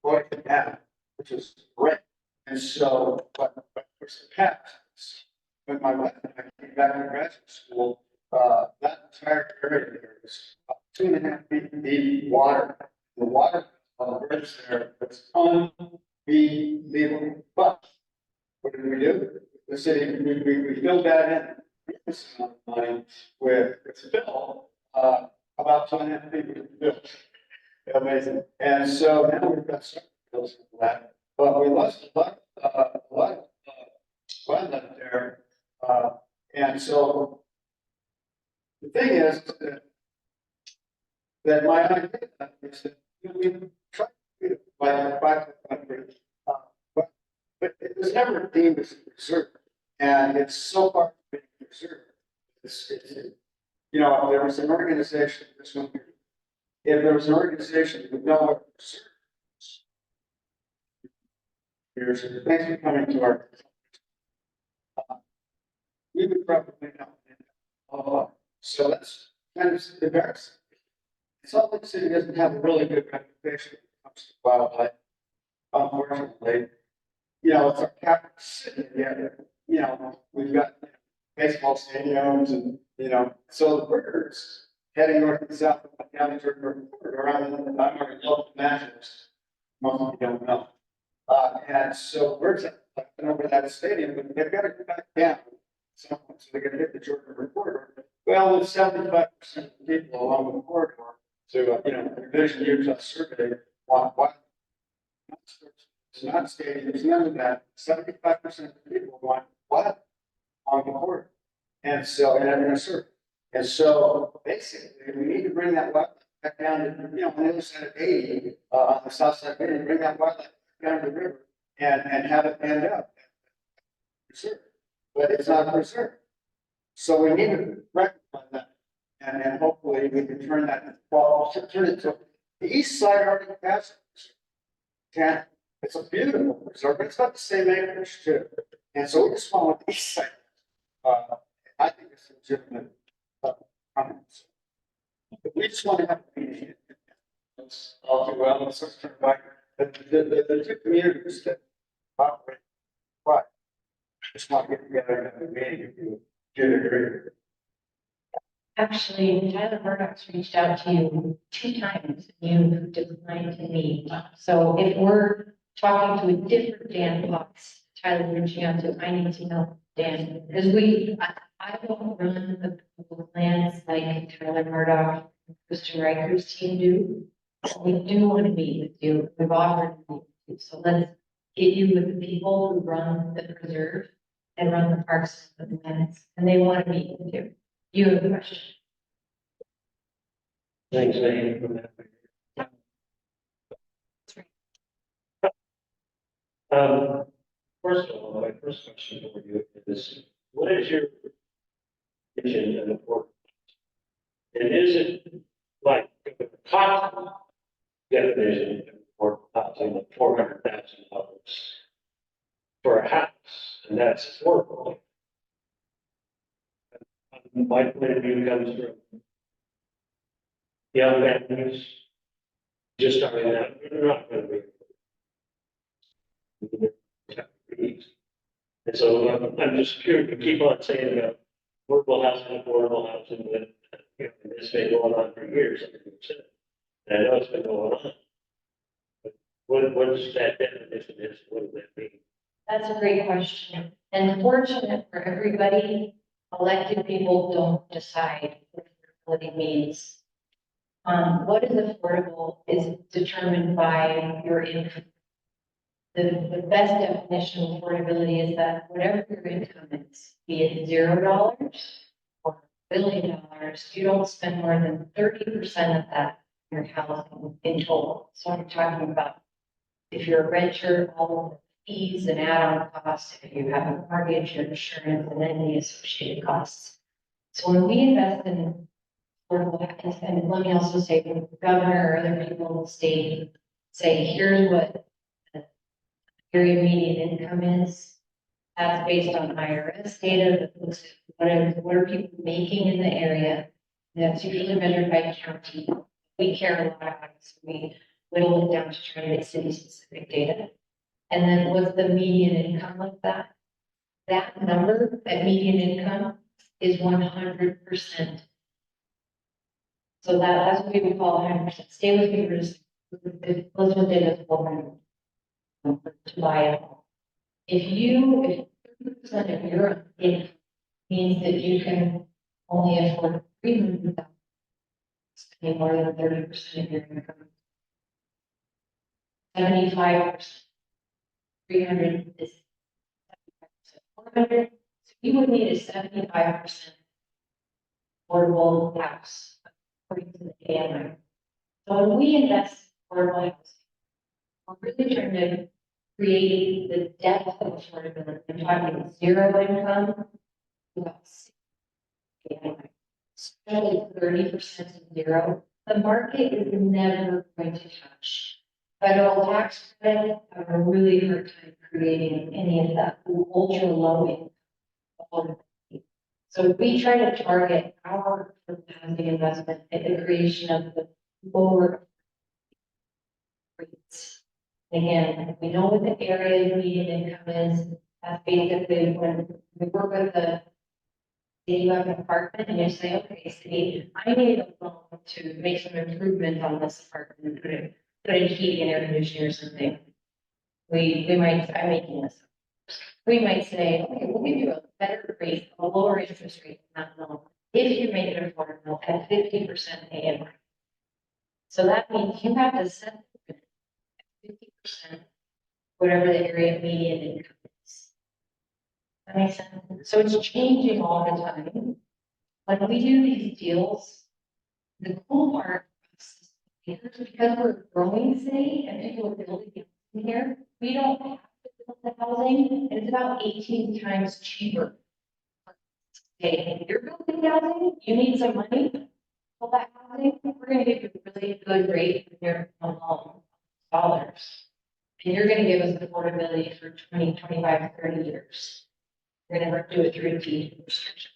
Voting yeah, which is great. And so, but there's a path. When my wife and I came back to graduate school, that entire area there was 2.5 feet deep water. The water on the bridge there was unbelievable. But what did we do? The city, we filled that in. Money with fill, about 2.5 feet with fill. Amazing. And so now we've got some bills for that, but we lost a lot of wetland there. And so the thing is that my idea is that we try to by country, but it was never deemed as a reserve, and it's so far from being preserved. You know, if there was an organization, this one here, if there was an organization with no reserves, thanks for coming to our. We would probably not. So that's kind of embarrassing. Salt Lake City doesn't have a really good reputation when it comes to wildlife. Unfortunately, you know, it's our capital city. Yeah, you know, we've got baseball stadiums and, you know, so the birds heading north and south down the river around the primary local nationals. Most of you don't know. And so birds have been over that stadium, but they've got to go back down. So they're going to hit the Jordan River corridor. Well, with 75% of the people along the corridor to, you know, Division Utah survey, what? It's not stadiums, none of that. 75% of the people want what? On the corridor. And so, and I'm going to serve. And so basically, we need to bring that wetland back down to, you know, on the other side of 80, on the south side of 80, bring that wetland down to the river and have it end up. Preserve. But it's not preserved. So we need to rectify that. And hopefully we can turn that, well, turn it to the east side already has it. Can't, it's a beautiful preserve, but it's not the same acreage too. And so we just want the east side. I think it's legitimate comments. But we just want to have a meeting. It's all too well. Let's just turn back. The two communities that operate, but just want to get together and have a meeting if you get agreed. Actually, Tyler Murdoch's reached out to you 2 times, and you declined to meet. So if we're talking to a different Dan Fox, Tyler's reaching out to, I need to know Dan, because I don't run the public lands like Tyler Murdoch and Kristen Riker's team do. We do want to meet with you. We've offered to meet with you. So let's get you with the people who run the preserve and run the parks and the lands, and they want to meet with you. You have a question. Thanks, Erin, for that. First of all, my first question for you is, what is your vision and important? And is it like the cost definition for housing of $400,000 for a house, and that's affordable? My point of view comes from young families, just starting out, they're not gonna be. And so I'm just curious to keep on saying about affordable housing, that, you know, this has been going on for years. And I know it's been going on. But what is that definition is, what does that mean? That's a great question. And fortunate for everybody, elected people don't decide what it means. What is affordable is determined by your income. The best definition of affordability is that whatever your income is, be it $0 or $1 billion, you don't spend more than 30% of that on your housing in total. So I'm talking about if you're a renter, all of the fees and add-on costs, if you have a mortgage, your insurance, and then the associated costs. So when we invest in affordable housing, and let me also say, the governor or other people in the state say, here's what area median income is. That's based on IRS data that looks at what are people making in the area. That's usually measured by county. We care a lot about it, so we whittle it down to try to get city specific data. And then what's the median income of that? That number, that median income is 100%. So that's what we would call 100%. Stay with me for just, let's just say that's 400 to buy a home. If 30% of your income means that you can only afford 300,000, spending more than 30% of your income. 75%. 300 is 400. So you would need a 75% affordable house, according to the AMI. So when we invest in affordable housing, we're really trying to create the depth of affordability. I'm talking zero income, about 60 AMI, especially 30% of zero. The market is never going to touch. Federal tax credits have a really hard time creating any of that ultra low income. So we try to target our housing investment at the creation of the lower rates. Again, we know what the area median income is. That's basically when we work with the city of an apartment and you say, okay, city, I need a loan to make some improvement on this apartment and put in heating and air conditioning or something. We might, I'm making this up. We might say, okay, we'll give you a better rate, a lower interest rate than that loan, if you make it affordable at 50% AMI. So that means you have to set 50%, whatever the area median income is. That makes sense? So it's changing all the time. When we do these deals, the cool part is because we're a growing city and people are building here, we don't have to build the housing, and it's about 18 times cheaper. Okay, if you're building housing, you need some money for that housing, we're gonna give you a really good rate for your home dollars. And you're gonna give us affordability for 20, 25, 30 years. We're gonna do it through a deed restriction,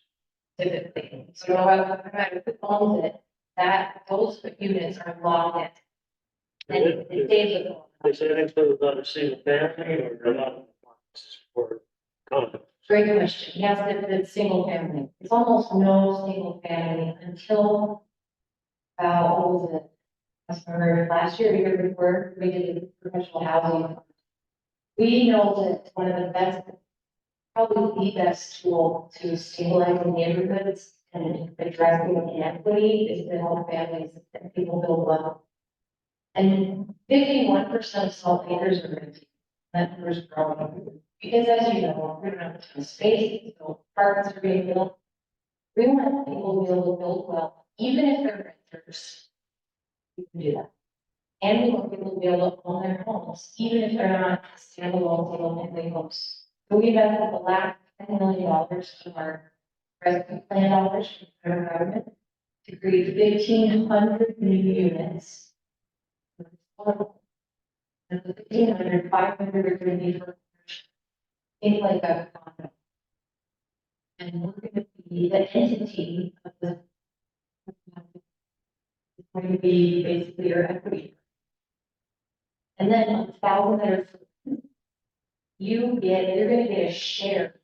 typically. So no matter who owns it, those units are locked in. And it stays with them. Is that include on a single family or a lot of for condos? Great question. Yes, it's single family. It's almost no single family until about, what was it? I remember last year, year before, we did the professional housing. We know that one of the best, probably the best tool to stabilizing neighborhoods and addressing inequity is to help families and people build well. And 51% of salt acres are empty. That number is growing. Because as you know, we don't have a ton of space, so apartments are being built. We want people to be able to build well, even if they're renters. We can do that. And we want people to be able to own their homes, even if they're not standalone, single-family homes. So we invested the last $10 million of our resident plan dollars from the federal government to create 1,500 new units. And the 1,500, 500 are going to be for things like a condo. And we're going to be the entity of the, it's going to be basically your equity. And then on 1,000 that are, you're gonna get a share.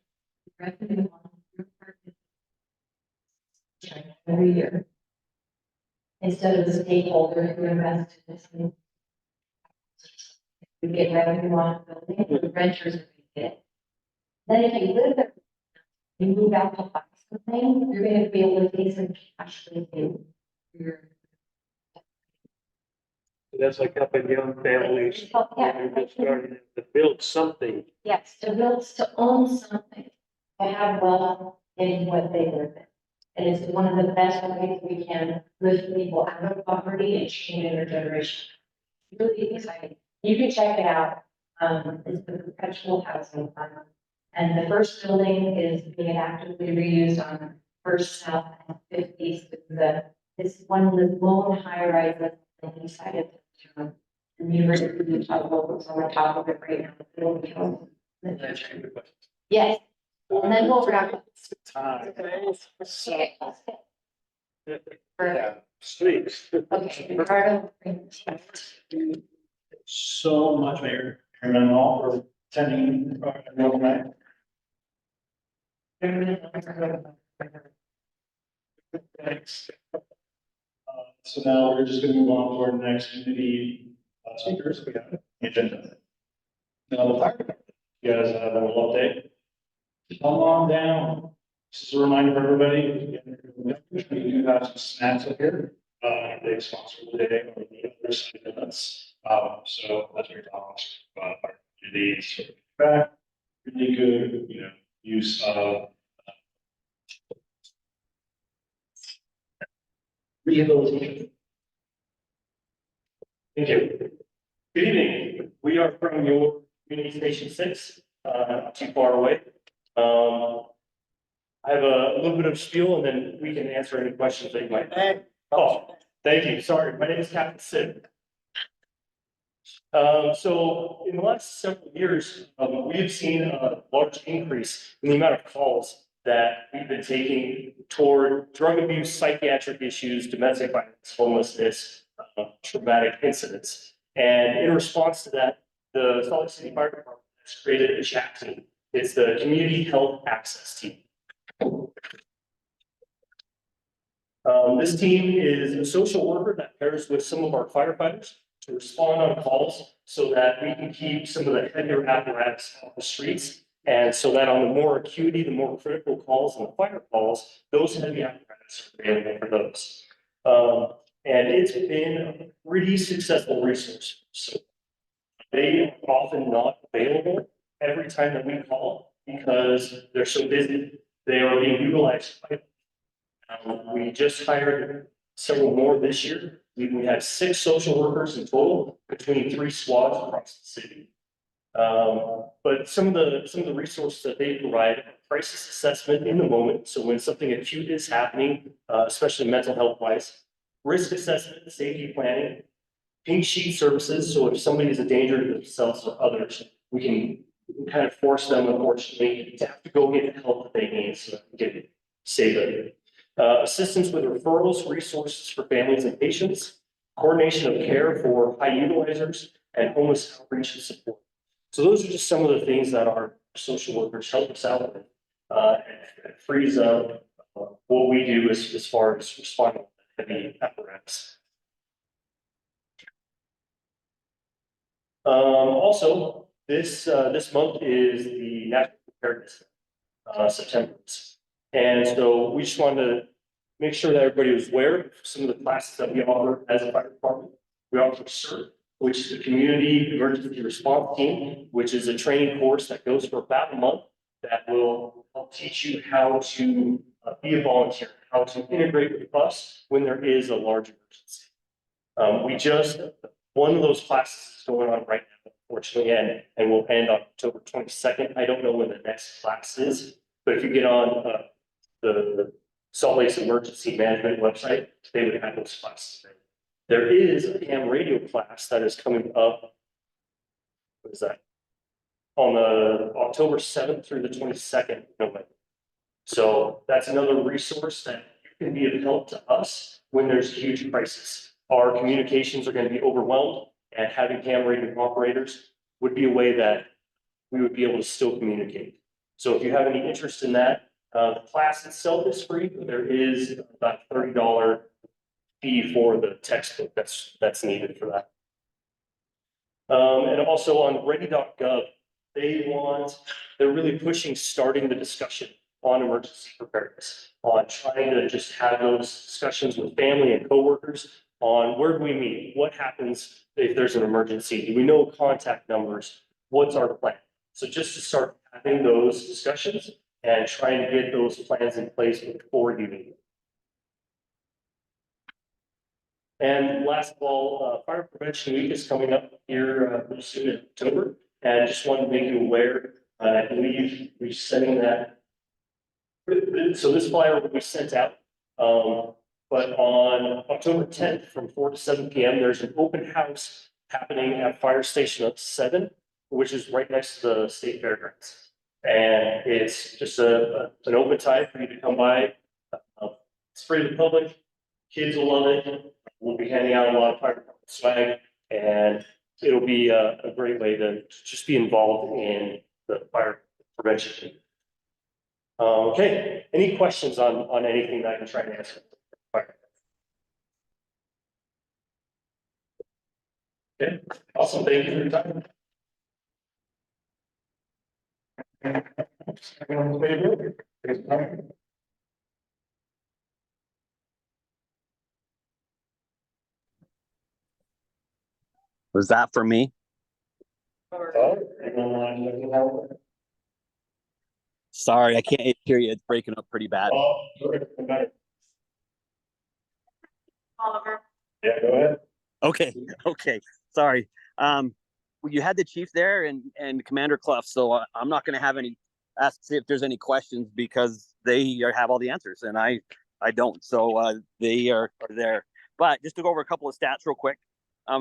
Revenue on your parking. Every year. Instead of the stakeholder who invested in this. We get revenue on the building, the renters are gonna get. Then if you live there, you move out to buy something, you're gonna be able to take some cash with you. Your- That's like helping young families. Yeah. Just starting to build something. Yes, to build, to own something, to have wealth in what they live in. And it's one of the best ways we can lift people out of poverty and change intergenerational. Really exciting. You can check it out. It's the perpetual housing fund. And the first building is being actively reused on First South and 50th. It's one of the lone high rises on the east side of town. And the University of Utah locals on the top of it right now. The building housing. Yes, and then we'll wrap up. Time. Okay, Yeah, streets. okay, Ricardo. So much, Mayor, Erin, and all for attending. Tonight. Thanks. So now we're just gonna move on to our next committee speakers. We have the agenda. Now, the fire department, you guys have a little update. Come on down. This is a reminder for everybody. We do have some snacks up here. They sponsor the day on the other side of us. So that's what you're talking about. Our community is sort of back. Really good, use of rehabilitation. Thank you. Good evening. We are from your Community Station 6, not too far away. I have a little bit of spiel and then we can answer any questions that you might have. Oh, thank you. Sorry. My name is Captain Sid. So in the last several years, we've seen a large increase in the amount of calls that we've been taking toward drug abuse, psychiatric issues, domestic violence, homelessness, traumatic incidents. And in response to that, the Salt Lake City Fire Department has created a chat team. It's the Community Health Access Team. This team is a social worker that pairs with some of our firefighters to respond on calls so that we can keep some of the heavier apparatus off the streets. And so that on the more acuity, the more critical calls and the fire calls, those heavy apparatus are available for those. And it's been a pretty successful resource. So they are often not available every time that we call because they're so busy. They are being utilized. We just hired several more this year. We have 6 social workers in total between 3 squads across the city. But some of the resources that they provide are crisis assessment in the moment. So when something acute is happening, especially mental health wise, risk assessment, safety planning, pink sheet services. So if somebody is a danger to themselves or others, we can kind of force them, unfortunately, to have to go get the help that they need so that we can save them. Assistance with referrals, resources for families and patients, coordination of care for high utilizers, and homeless outreach and support. So those are just some of the things that our social workers help us out with. It frees up what we do as far as responding to heavy apparatus. Also, this month is the National Preparedness September. And so we just wanted to make sure that everybody was aware of some of the classes that we offer as a fire department. We offer CERT, which is the Community Emergency Response Team, which is a training course that goes for about a month that will help teach you how to be a volunteer, how to integrate with us when there is a large emergency. One of those classes is going on right now, unfortunately, and will end on October 22nd. I don't know when the next class is, but if you get on the Salt Lake's emergency management website, they would have those classes. There is a ham radio class that is coming up. What is that? On the October 7th through the 22nd November. So that's another resource that can be of help to us when there's a huge crisis. Our communications are going to be overwhelmed and having ham radio operators would be a way that we would be able to still communicate. So if you have any interest in that, the class itself is free, but there is about $30 fee for the textbook that's needed for that. And also on ready.gov, they're really pushing starting the discussion on emergency preparedness, on trying to just have those discussions with family and coworkers on where do we meet? What happens if there's an emergency? Do we know contact numbers? What's our plan? So just to start having those discussions and trying to get those plans in place before you meet. And last of all, Fire Prevention Week is coming up here pretty soon in October. And just wanted to make you aware, I believe we're sending that. So this flyer will be sent out. But on October 10th from 4 to 7 p.m., there's an open house happening at Fire Station 7, which is right next to the State Fairgrounds. And it's just an open time for you to come by. It's free to the public. Kids will love it. We'll be handing out a lot of fire swag, and it'll be a great way to just be involved in the fire prevention. Okay, any questions on anything that I can try to answer? Okay, awesome. Thank you for your time. Was that for me? Sorry, I can't hear you. It's breaking up pretty bad. Oliver. Yeah, go ahead. Okay. Sorry. You had the chief there and Commander Clough, so I'm not going to have any ask if there's any questions because they have all the answers and I don't. So they are there. But just to go over a couple of stats real quick.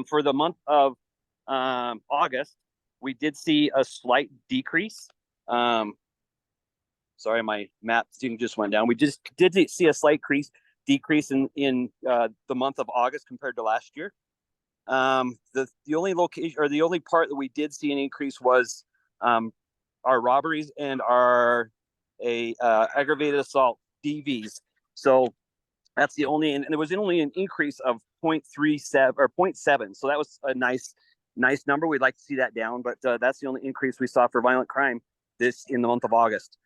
For the month of August, we did see a slight decrease. Sorry, my map thing just went down. We just did see a slight decrease in the month of August compared to last year. The only location or the only part that we did see an increase was our robberies and our aggravated assault DVs. So that's the only, and there was only an increase of 0.37 or 0.7. So that was a nice number. We'd like to see that down, but that's the only increase we saw for violent crime in the month of August.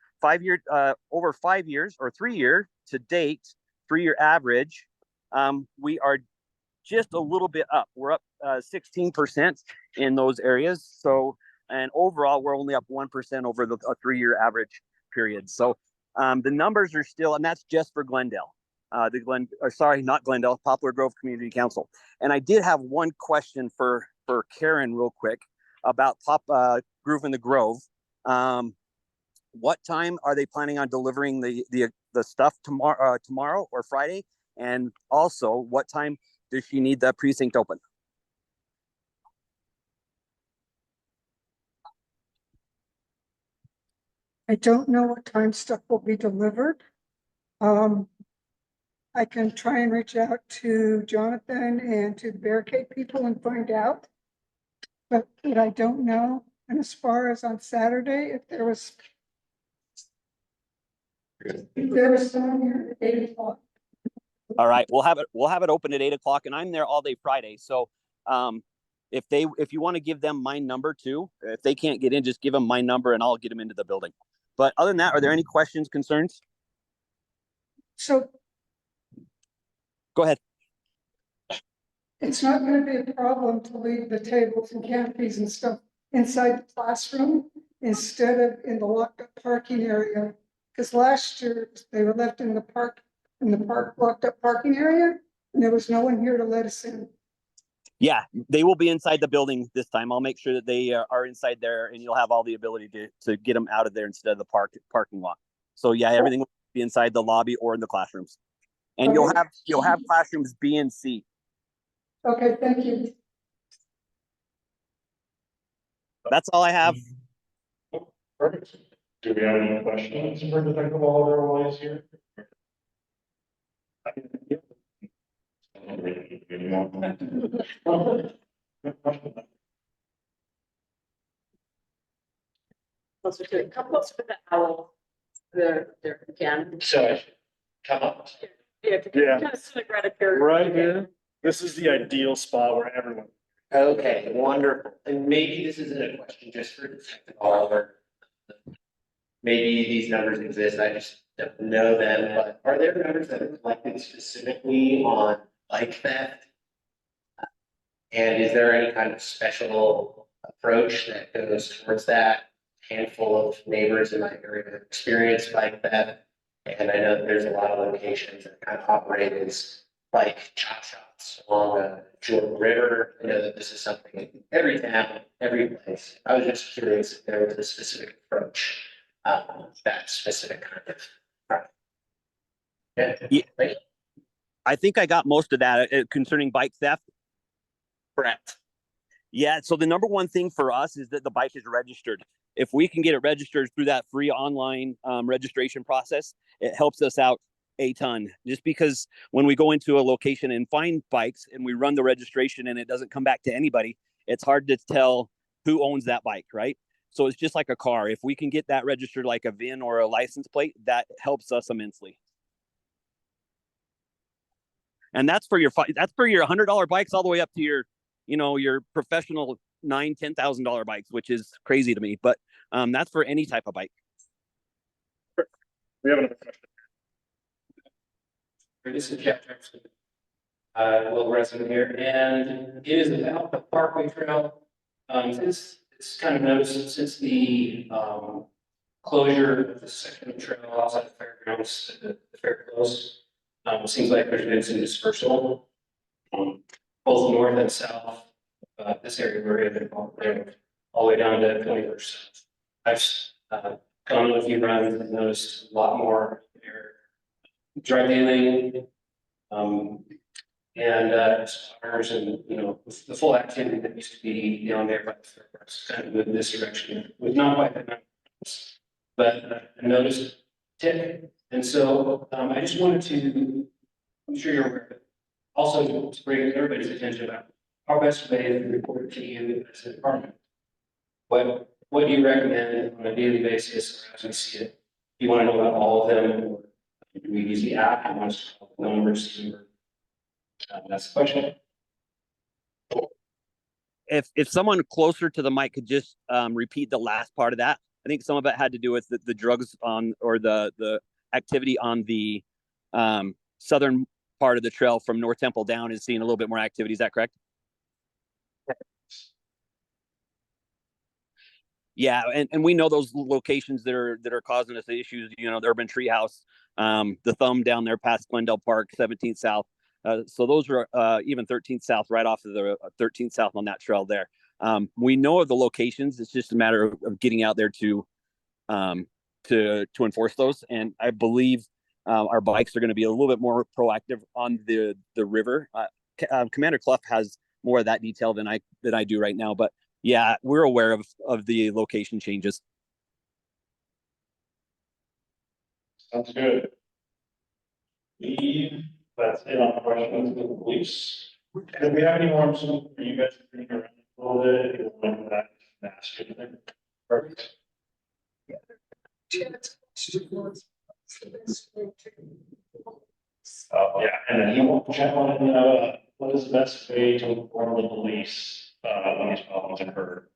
Over 5 years or 3 year to date, 3-year average, we are just a little bit up. We're up 16% in those areas. So, and overall, we're only up 1% over a 3-year average period. So the numbers are still, and that's just for Glendale. Not Glendale, Poplar Grove Community Council. And I did have one question for Karen real quick about Groove in the Grove. What time are they planning on delivering the stuff tomorrow or Friday? And also, what time does she need the precinct open? I don't know what time stuff will be delivered. I can try and reach out to Jonathan and to the barricade people and find out. But I don't know. And as far as on Saturday, if there was someone here at 8 o'clock. All right, we'll have it open at 8 o'clock, and I'm there all day Friday. So if you want to give them my number too, if they can't get in, just give them my number and I'll get them into the building. But other than that, are there any questions, concerns? So go ahead. It's not going to be a problem to leave the tables and canopies and stuff inside the classroom instead of in the locked up parking area. Because last year they were left in the park locked up parking area, and there was no one here to let us in. Yeah, they will be inside the building this time. I'll make sure that they are inside there, and you'll have all the ability to get them out of there instead of the parking lot. So yeah, everything will be inside the lobby or in the classrooms, and Okay. you'll have classrooms B and C. Okay, thank you. That's all I have. Perfect. Do we have any questions for the technical otherwise here? Closer to it, come closer to the owl. There, again. So I should come up. Yeah. Yeah. Kind of sit right up here. Right here. This is the ideal spot where everyone. Okay, wonderful. And maybe this isn't a question just for the technical, or maybe these numbers exist, I just don't know them, but are there numbers that are collected specifically on bike theft? And is there any kind of special approach that goes towards that? Handful of neighbors in my area have experienced bike theft. And I know that there's a lot of locations that kind of operate as bike chop shops along the Jordan River. I know that this is something in every town, every place. I was just curious if there was a specific approach, that specific kind of. Yeah. Yeah. I think I got most of that concerning bike theft. Correct. Yeah, so the number one thing for us is that the bike is registered. If we can get it registered through that free online registration process, it helps us out a ton. Just because when we go into a location and find bikes and we run the registration and it doesn't come back to anybody, it's hard to tell who owns that bike, right? So it's just like a car. If we can get that registered like a VIN or a license plate, that helps us immensely. And that's for your $100 bikes all the way up to your, your professional $9,000-$10,000 bikes, which is crazy to me. But that's for any type of bike. We have another question. This is Jeff Jefferson, local resident here, and it is about the Parkway Trail. It's kind of noticed since the closure of the section of trail outside the fairgrounds, the fair close. It seems like there's been some dispersal, both north and south. This area we're in, all the way down to 21st. I've gone on a few runs and noticed a lot more there. Drug dealing, and fires, and the full activity that used to be down there by the fairgrounds kind of moved in this direction. It was not quite that much, but I noticed tick, and so I just wanted to, I'm sure you're aware of it, also to bring everybody's attention about our best way to report to you as a department. What do you recommend on a daily basis, or as we see it? Do you want to know about all of them, or do we use the app and want to call the numbers? That's the question. If someone closer to the mic could just repeat the last part of that. I think some of it had to do with the drugs on, or the activity on the southern part of the trail from North Temple down is seeing a little bit more activity. Is that correct? Yeah, and we know those locations that are causing us issues. The Urban Treehouse, the Thumb down there past Glendale Park, 17th South. So those are even 13th South, right off of the 13th South on that trail there. We know of the locations. It's just a matter of getting out there to enforce those. And I believe our bikes are going to be a little bit more proactive on the river. Commander Clough has more of that detail than I do right now, but yeah, we're aware of the location changes. Sounds good. That's it on questions with the police. Do we have any more? Are you guys thinking around a little bit? You want that to ask anything? Perfect. Yeah, and then you want to check on what is the best way to inform the police when these problems occur.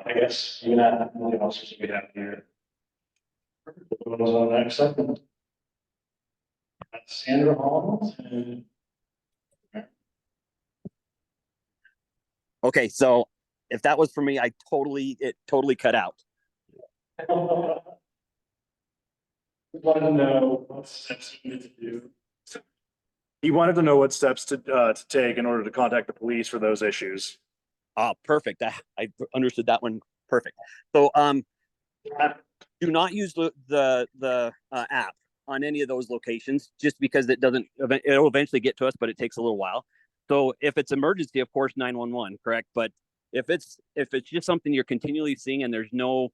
I guess you're not the only officers we have here. What was on next segment? That's Sandra Holland and. Okay, so if that was for me, it totally cut out. Want to know what steps you need to do. He wanted to know what steps to take in order to contact the police for those issues. Perfect. I understood that one. Perfect. So, do not use the app on any of those locations, just because it'll eventually get to us, but it takes a little while. So if it's emergency, of course, 911, correct? But if it's just something you're continually seeing and there's no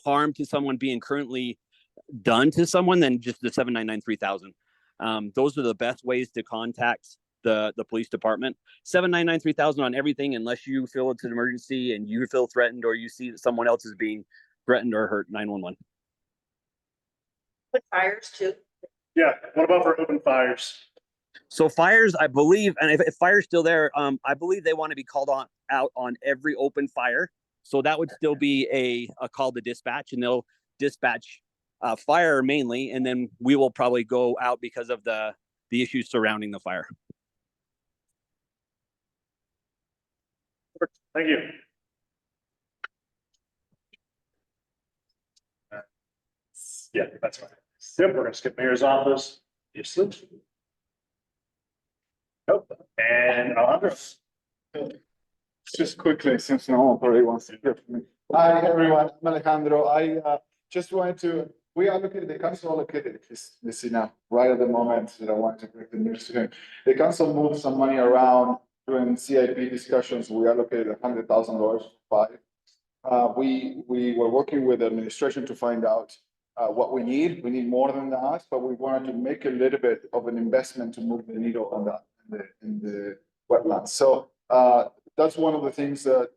harm to someone being currently done to someone than just the 799-3000. Those are the best ways to contact the police department. 799-3000 on everything, unless you feel it's an emergency and you feel threatened or you see that someone else is being threatened or hurt. 911. Put fires too. Yeah, what about for open fires? So fires, I believe, and if fire's still there, I believe they want to be called out on every open fire. So that would still be a call to dispatch, and they'll dispatch fire mainly, and then we will probably go out because of the issues surrounding the fire. Thank you. Yeah, that's fine. Yep, we're gonna skip mayor's office. Yes, nope, and Alejandro. Just quickly, since no one probably wants to hear from me. Hi, everyone. I'm Alejandro. I just wanted to, we allocated, the council allocated this now, right at the moment that I wanted to break the news to him. The council moved some money around during CIP discussions. We allocated $100,000 for 5. We were working with the administration to find out what we need. We need more than that, but we wanted to make a little bit of an investment to move the needle on that in the wetlands. So that's one of the things that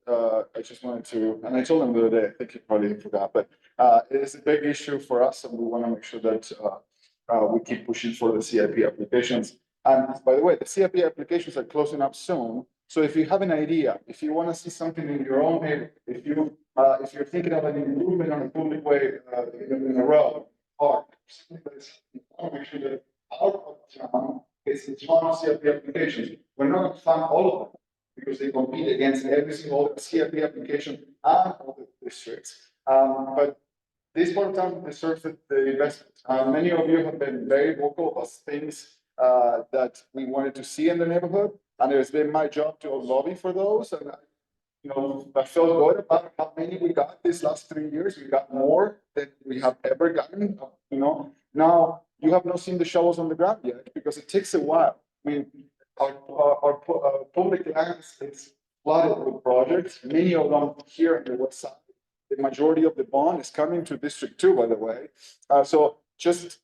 I just wanted to, and I told them the other day, I think he probably forgot, but it's a big issue for us, and we want to make sure that we keep pushing for the CIP applications. And by the way, the CIP applications are closing up soon. So if you have an idea, if you want to see something in your own neighborhood, if you're thinking of an improvement on a public way in a road, or something that's, I want to make sure that our town is in town CIP applications. We're not going to fund all of them, because they compete against every single CIP application and all the districts. But this part of time deserves the investment. Many of you have been very vocal about things that we wanted to see in the neighborhood, and it's been my job to lobby for those. And I felt good about how many we got these last 3 years. We got more than we have ever gotten. Now you have not seen the shovels on the ground yet, because it takes a while. I mean, our public lands is flooded with projects, many of them here on the west side. The majority of the bond is coming to District 2, by the way. So just,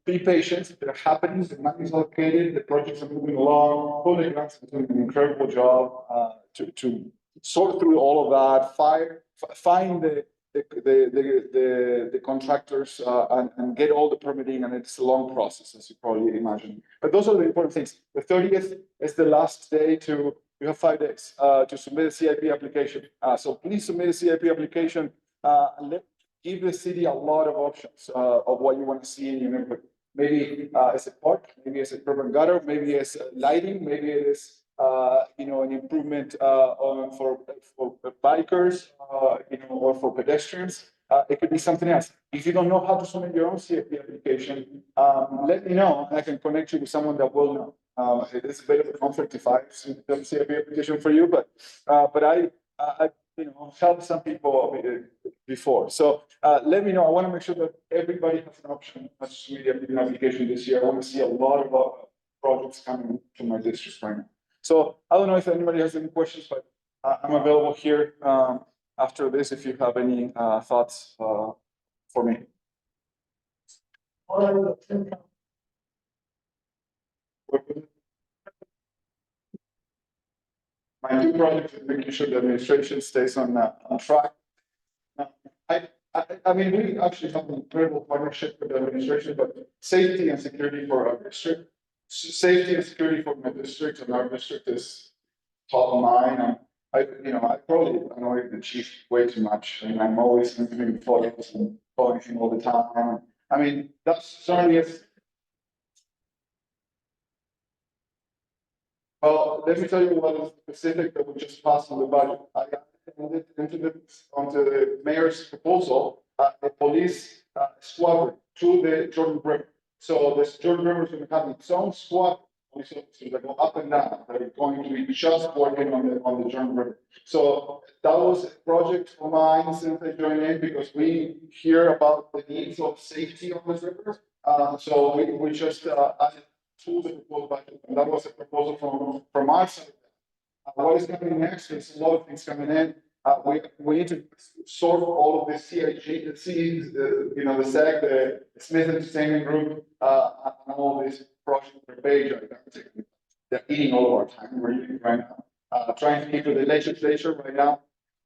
be patient. They're happening. The money is allocated. The projects are moving along. Public lands is doing an incredible job to sort through all of that, find the contractors and get all the permitting, and it's a long process, as you probably imagine. But those are the important things. The 30th is the last day you have 5 days to submit a CIP application. So please submit a CIP application and give the city a lot of options of what you want to see in your neighborhood. Maybe it's a park, maybe it's a urban gutter, maybe it's lighting, maybe it is an improvement for bikers, or for pedestrians. It could be something else. If you don't know how to submit your own CIP application, let me know, and I can connect you with someone that will know. It is a bit of a conflict if I submit a CIP application for you, but I helped some people before. So let me know. I want to make sure that everybody has an option to submit an application this year. I want to see a lot of projects coming to my district right now. So I don't know if anybody has any questions, but I'm available here after this if you have any thoughts for me. My two projects is making sure the administration stays on track. I mean, we actually have an incredible partnership with the administration, but safety and security for our district. Safety and security for my district and our district is top of mind. And I probably annoy the chief way too much. And I'm always giving photos and calling him all the time. I mean, that's certainly is. Well, let me tell you one specific that we just passed on the budget. I got onto the mayor's proposal, a police squadron through the Jordan River. So this Jordan River is going to have its own squad police officers that go up and down. That are going to be just working on the Jordan River. So that was a project of mine since I joined in, because we hear about the needs of safety on this river. So we just added to the proposed budget, and that was a proposal from our side. What is coming next? There's a lot of things coming in. we need to sort all of the CIG, the C, the SEC, the Smith Entertainment Group, and all these projects per page. They're eating all of our time really right now. Trying to keep with the legislature right now,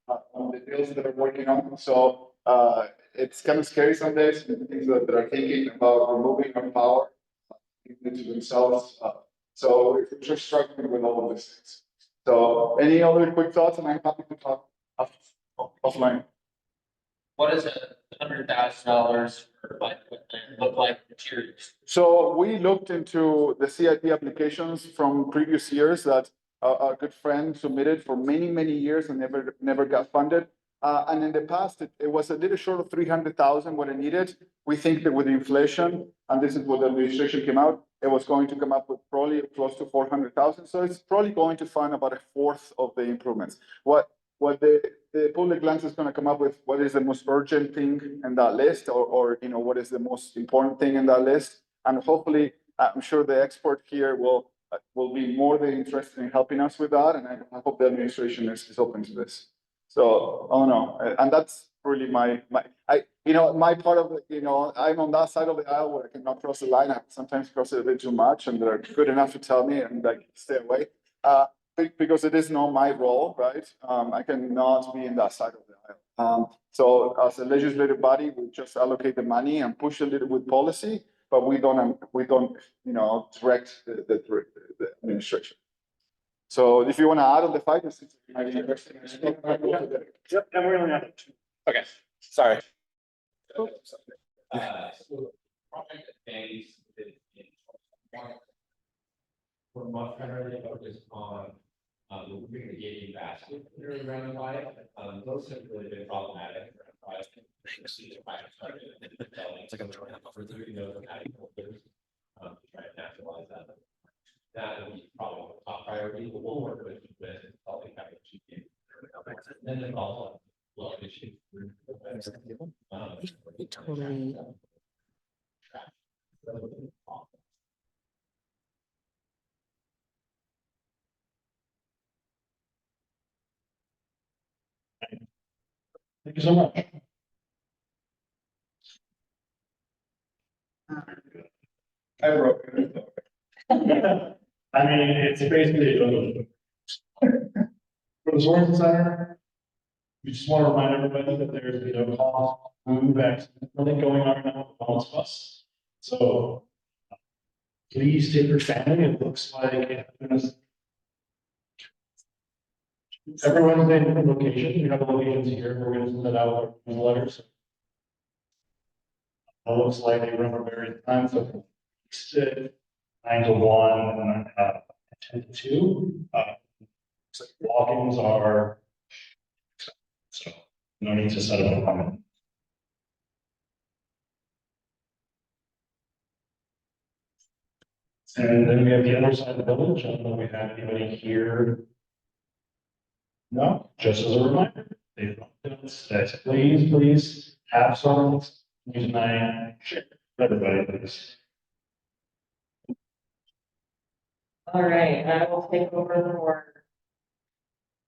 on the bills that are working on. So, it's kind of scary some days, things that are thinking about removing our power into themselves. So we're just struggling with all of these things. So any other quick thoughts, and I'm happy to talk offline. What is $100,000 for like look like materials? So we looked into the CIP applications from previous years that our good friend submitted for many years and never got funded. And in the past, it was a little short of 300,000 what it needed. We think that with inflation, and this is what the administration came out, it was going to come up with probably close to 400,000. So it's probably going to fund about a fourth of the improvements. What the public lands is going to come up with, what is the most urgent thing in that list, or what is the most important thing in that list, and hopefully I'm sure the expert here will be more than interested in helping us with that, and I hope the administration is open to this. So I don't know, and that's really my part of it. I'm on that side of the aisle where I cannot cross the line. I sometimes cross it a bit too much, and they're good enough to tell me and like stay away. Because it is not my role, right? I cannot be in that side of the aisle. So as a legislative body, we just allocate the money and push a little with policy, but we don't direct the administration. So if you want to add on the fight, Yep, and we're only on two. Okay, sorry. We're much primarily focused on moving the gating basket around the light. Those have really been problematic. It's like I'm trying to cover through, try to naturalize that. That would be probably the top priority, but we'll work with probably having and then also issues. Totally. Thank you so much. I broke it. I mean, it's basically for the Sorensen Center. We just want to remind everybody that there's, cost, food, vaccine, nothing going on right now with all of us. So please take your family. It looks like everyone's in different locations. We have locations here. We're going to send it out with letters. It looks like they run for various times. So 9 to 1 and 10 to 2. So walk-ins are, so no need to set up an appointment. And then we have the other side of the village. I don't know if we have anybody here. No, just as a reminder, please have some. Use my share. Everybody, please. All right, I will take over for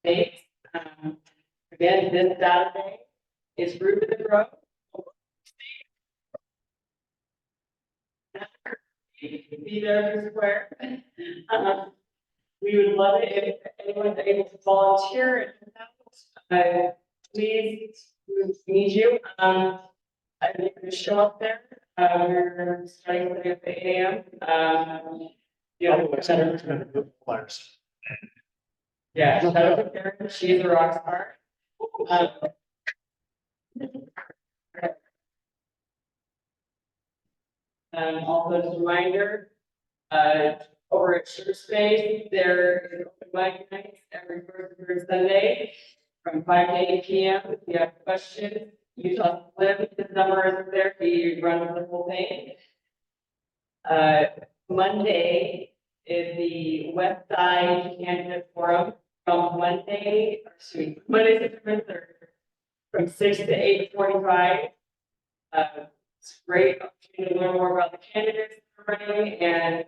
dates. Again, this Saturday is Root of the Grove. Be there to square. We would love it if anyone's able to volunteer and please, we need you. I think we show up there. We're starting at 8 a.m. Flyers. Yeah, shout out to Erin, she's a rock star. Also just a reminder, over at Church Space, there is open mic nights every first and third Sunday from 5 to 8 p.m. If you have questions, you talk to Slim, his number is there, he runs the whole thing. Monday is the Westside Candidate Forum from Monday, September 3rd, from 6 to 8:45. It's a great opportunity to learn more about the candidates that are running, and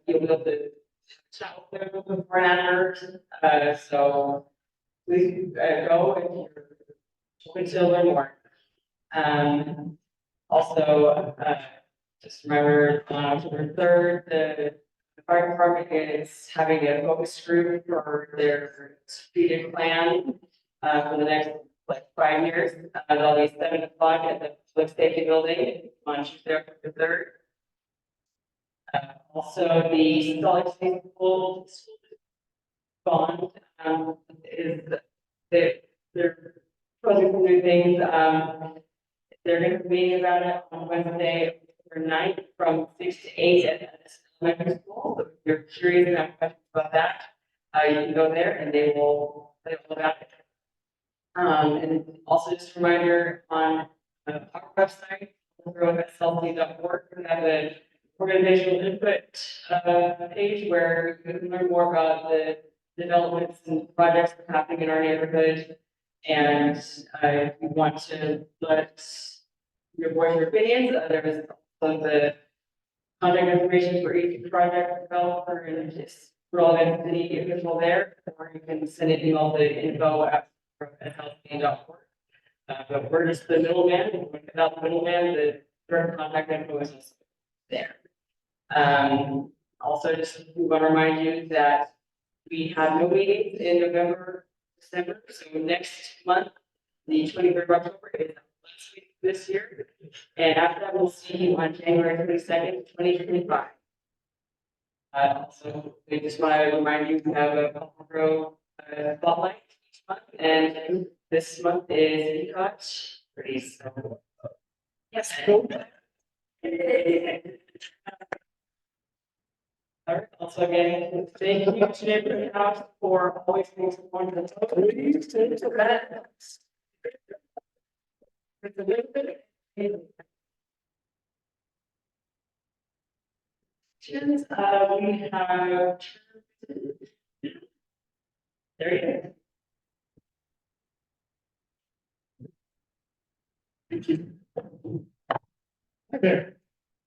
you'll be able to chat with them before and after. So please go if you're looking to learn more. Also, just remember on October 3rd, the fire department is having a focus group for their strategic plan for the next like 5 years. They'll be 7 o'clock at the public safety building on Tuesday, October 3rd. Also, the Salt Lake City School bond is that they're proposing some new things. They're going to be meeting about it on Wednesday or 9th from 6 to 8 at this elementary school. So if you're curious and have questions about that, you can go there and they will tell you all about it. And also just a reminder on our website, Bldg.org, we have an organizational input page where you can learn more about the developments and projects that are happening in our neighborhood. And if you want to let your voice your opinions, there is also the contact information for each project developer and just relevant city official there, or you can send an email to info@healthcare.org. But we're just the middleman. Without the middleman, the direct contact info is also there. Also, just want to remind you that we have no meetings in November, December. So next month, the 23rd of October is the last week this year. And after that, we'll see you on January 22nd, 2025. Also, we just want to remind you, we have a Poplar spotlight each month, and this month is ECOT. Pretty so. Yes. All right. Also, again, thank you to Neighborhood House for always being supportive. Please take that. It's a little bit. We have. There you go. Thank you. Hi there.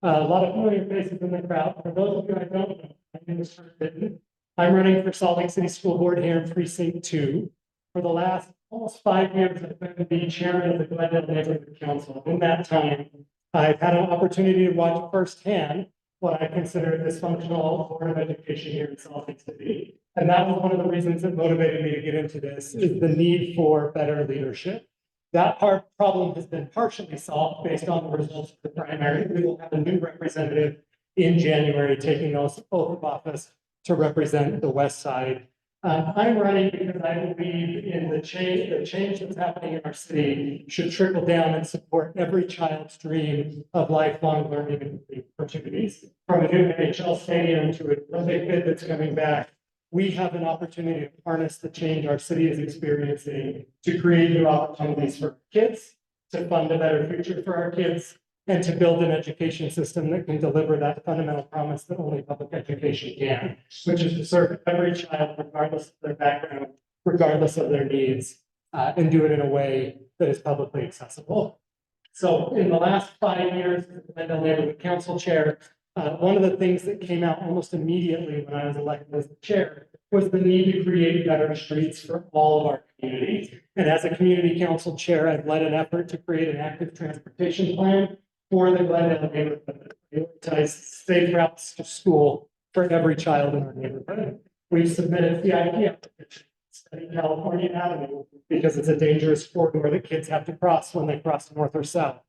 A lot of familiar faces in the crowd. For those of you I don't know, my name is Bitton. I'm running for Salt Lake City School Board here in Precinct 2. For the last almost 5 years, I've been the chairman of the Glendale Neighborhood Council. In that time, I've had an opportunity to watch firsthand what I consider a dysfunctional Board of Education here in Salt Lake City. And that was one of the reasons that motivated me to get into this, is the need for better leadership. That problem has been partially solved based on the results of the primary. We will have a new representative in January taking oath of office to represent the Westside. I'm running because I believe in the change that's happening in our city should trickle down and support every child's dream of lifelong learning and opportunities. From a new NHL stadium to a Olympic bid that's coming back, we have an opportunity to harness the change our city is experiencing to create new opportunities for kids, to fund a better future for our kids, and to build an education system that can deliver that fundamental promise that only public education can, which is to serve every child, regardless of their background, regardless of their needs, and do it in a way that is publicly accessible. So in the last 5 years, as the Mendenhall Neighborhood Council Chair, one of the things that came out almost immediately when I was elected as the chair was the need to create better streets for all of our communities. And as a community council chair, I've led an effort to create an active transportation plan for the Glendale neighborhood that prioritizes safe routes to school for every child in our neighborhood. We've submitted CIP applications in California Avenue because it's a dangerous corridor that kids have to cross when they cross north or south.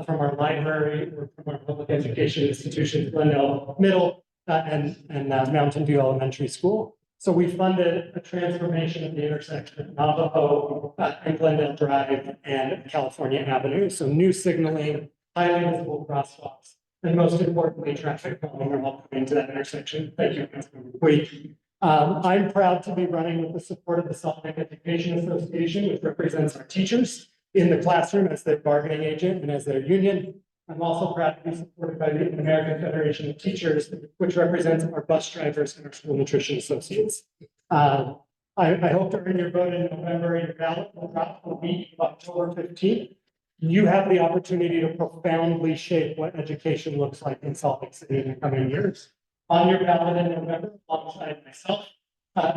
From our library or from our public education institutions, Glendale Middle and Mountain View Elementary School. So we funded a transformation of the intersection of Navajo and Glendale Drive and California Avenue. So new signaling, highly visible crosswalks, and most importantly, traffic calming are all coming to that intersection. Thank you, Councilmember Quee. I'm proud to be running with the support of the Salt Lake Education Association, which represents our teachers in the classroom as their bargaining agent and as their union. I'm also proud to be supported by the American Federation of Teachers, which represents our bus drivers and our school nutrition associates. I hope to earn your vote in November. Your ballot will drop the week of October 15th. You have the opportunity to profoundly shape what education looks like in Salt Lake City in the coming years. On your ballot in November, alongside myself,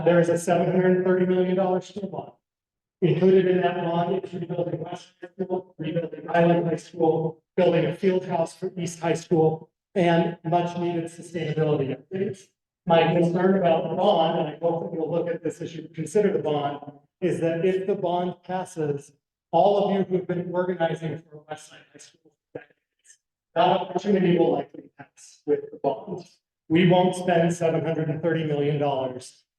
there is a $730 million school bond Included in that bond is rebuilding West High School, rebuilding Island High School, building a field house for East High School, and much needed sustainability updates. My concern about the bond, and I hope that you'll look at this as you consider the bond, is that if the bond passes, all of you who've been organizing for Westside High School for decades, that opportunity will likely pass with the bond. We won't spend $730 million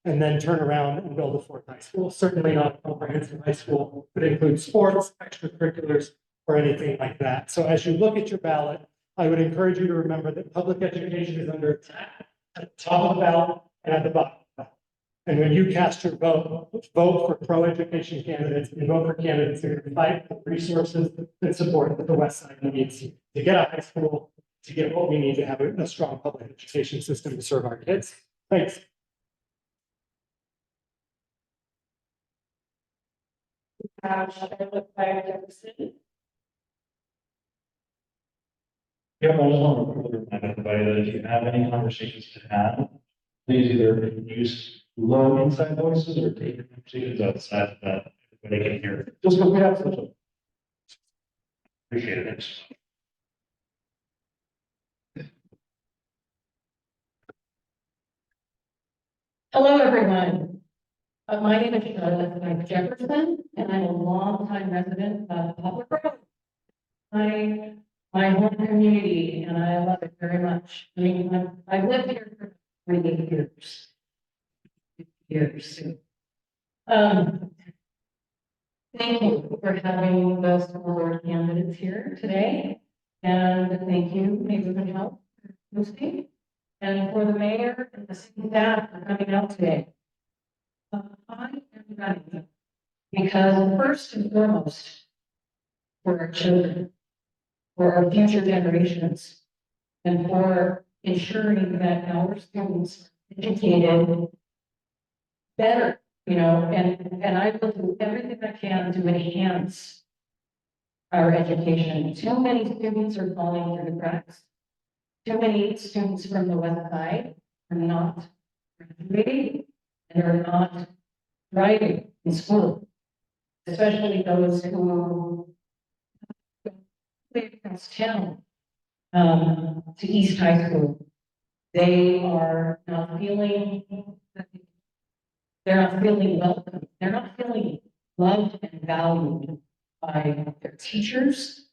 and then turn around and build a fourth high school. Certainly not a comprehensive high school that includes sports, extracurriculars, or anything like that. So as you look at your ballot, I would encourage you to remember that public education is under attack at the top of the ballot and at the bottom. And when you cast your vote, vote for pro-education candidates and vote for candidates that are going to fight for resources and support that the West Side needs to get a high school, to get what we need to have a strong public education system to serve our kids. Thanks. Fife-Jepperson. Yeah, I just want to remind everybody that if you have any conversations to have, please either use low inside voices or take conversations outside that everybody can hear. Just because we have such a. Appreciate it. Hello, everyone. My name is Charlotte Fife-Jepperson, and I'm a longtime resident of Poplar. My home community, and I love it very much. I mean, I've lived here for 28 years. Thank you for having those four candidates here today, and thank you, Neighborhood Health, for hosting, and for the mayor and the city staff for coming out today. I am running because first and foremost, for our children, for our future generations, and for ensuring that our students are educated better, and I will do everything I can to enhance our education. Too many students are falling through the cracks. Too many students from the West Side are not graduating and are not thriving in school, especially those who live across town to East High School. They are not feeling, they're not feeling welcome. They're not feeling loved and valued by their teachers.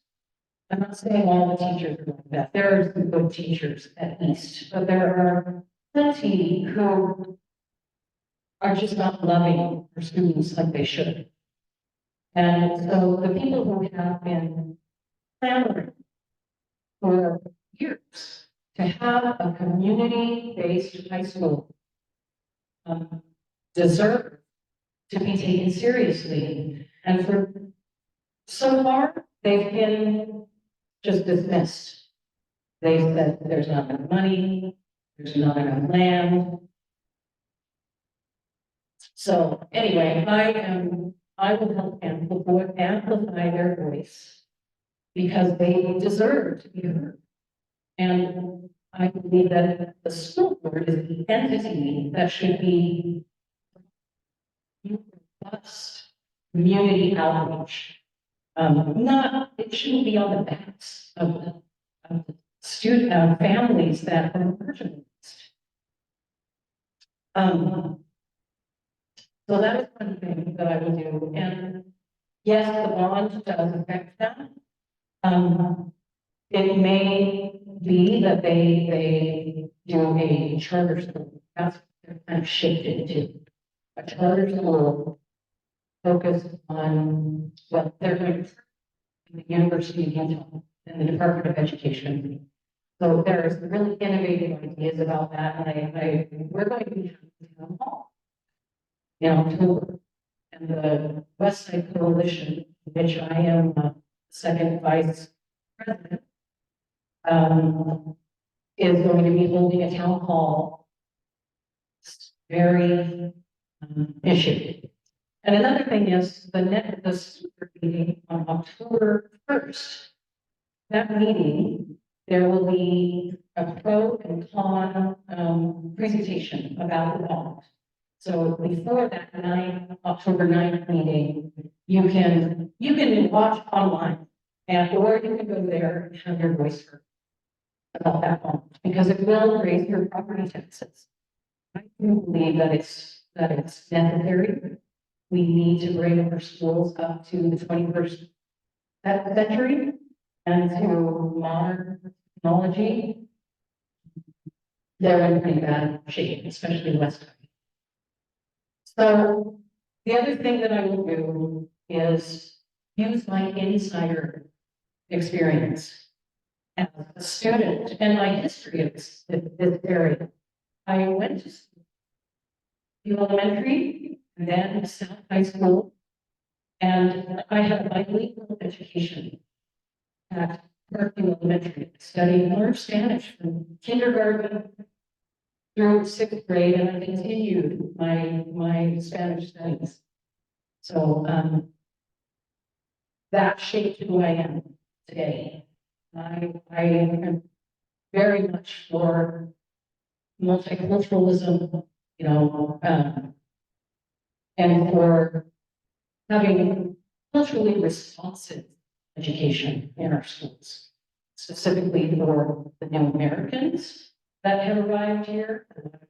I'm not saying all the teachers are like that. There are some good teachers at East, but there are plenty who are just not loving their students like they should. And so the people who have been clamoring for years to have a community-based high school deserve to be taken seriously. And for so far, they've been just dismissed. They said there's not enough money, there's not enough land. So anyway, I will help amplify their voice because they deserve to be heard. And I believe that the school board is the entity that should be robust community outreach. It shouldn't be on the backs of student families that are marginalized. So that is one thing that I will do. And yes, the bond does affect that. It may be that they do a charter school. That's what they're kind of shifted to. A charter school focused on what they're doing in the University of Utah and the Department of Education. So there's really innovative ideas about that. And we're going to be having a town hall in October. And the Westside Coalition, which I am second vice president, is going to be holding a town hall. Very issue. And another thing is the super meeting on October 1st. That meeting, there will be a pro and con presentation about the bond. So before that October 9th meeting, you can watch online and, or you can go there and have your voice heard about that one, because it will raise your property taxes. I do believe that it's necessary. We need to bring our schools up to the 21st century and to modern technology. They're in pretty bad shape, especially Westside. So the other thing that I will do is use my insider experience as a student and my history of this area. I went to elementary, and then South High School, and I had a bilingual education at Parkview Elementary, studying more Spanish from kindergarten through 6th grade, and I continued my Spanish studies. So that shaped who I am today. I am very much for multiculturalism, you know, and for having culturally responsive education in our schools, specifically for the new Americans that have arrived here,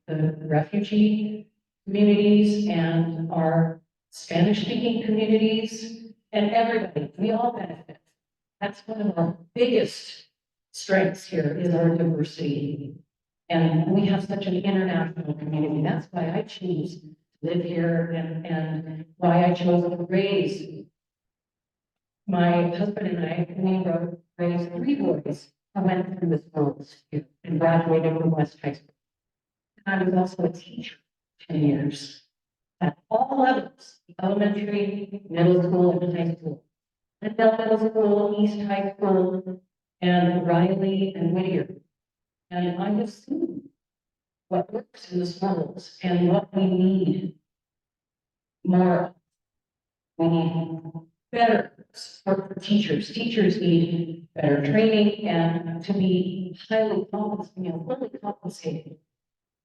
the refugee communities and our Spanish-speaking communities, and everybody. We all benefit. That's one of our biggest strengths here is our diversity. And we have such an international community. That's why I choose to live here and why I chose to raise. My husband and I, we raised 3 boys. I went through the schools and graduated from West High School. I was also a teacher for 10 years at all levels, elementary, middle school, and high school. Mendenhall Middle School, East High School, and Riley and Whittier. And I have seen what works in the schools and what we need more. We need better support for teachers. Teachers need better training and to be highly compensated, fully compensated.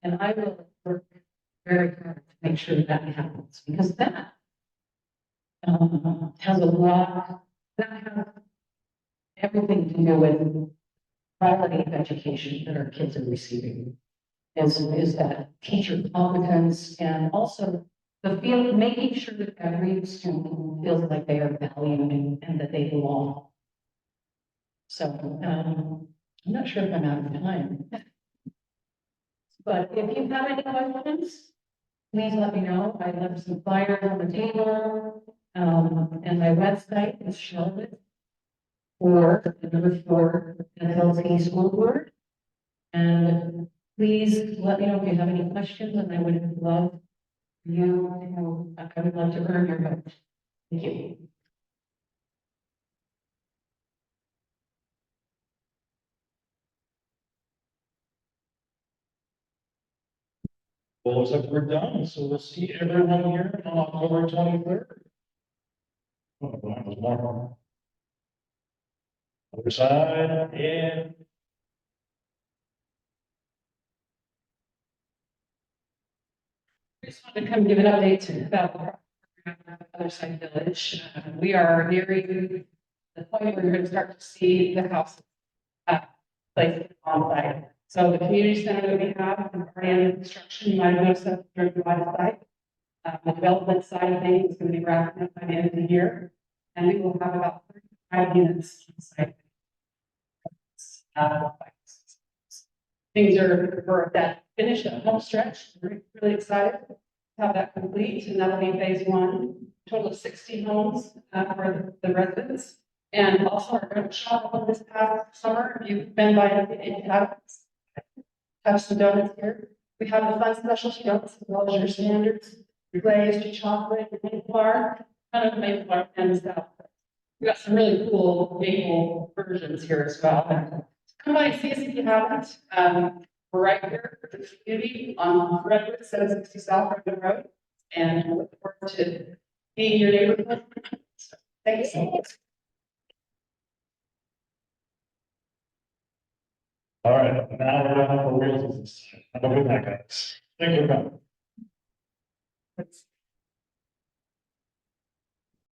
And I will work very hard to make sure that happens, because that has a lot, that has everything to do with quality of education that our kids are receiving. Is that teacher competence, and also making sure that every student feels like they are valued and that they belong. So I'm not sure if I'm out of time. But if you have any questions, please let me know. I left some flyers on the table, and my website is Charlotte or the number 4 Bldg School Board. And please let me know if you have any questions, and I would love you to, I would love to earn your vote. Thank you. Well, looks like we're done, so we'll see everyone here on October 23rd. Oh, that was more. Other side, and I just wanted to come give an update about the other side village. We are nearing the point where you're going to start to see the house placed on site. So the community center that we have is already under construction. You might have noticed that during the site. The development side of things is going to be wrapped up by the end of the year, and we will have about 35 units on site. Things we're at that finished home stretch. We're really excited to have that complete, and that'll be phase 1. Total of 60 homes for the residents, and also our rental shop this past summer. If you've been by it, have some donuts here. We have the fun specialty donuts as well as your standards, glazed chocolate, maple bar, kind of maple bar and stuff. We got some really cool maple versions here as well. Come by and see us if you haven't. We're right here for the community on Redwood 760 South Redwood Road, and we look forward to being your neighborhood. So, thank you so much. all right, now we're on for real business. Have a good night, guys. Thank you for coming. It's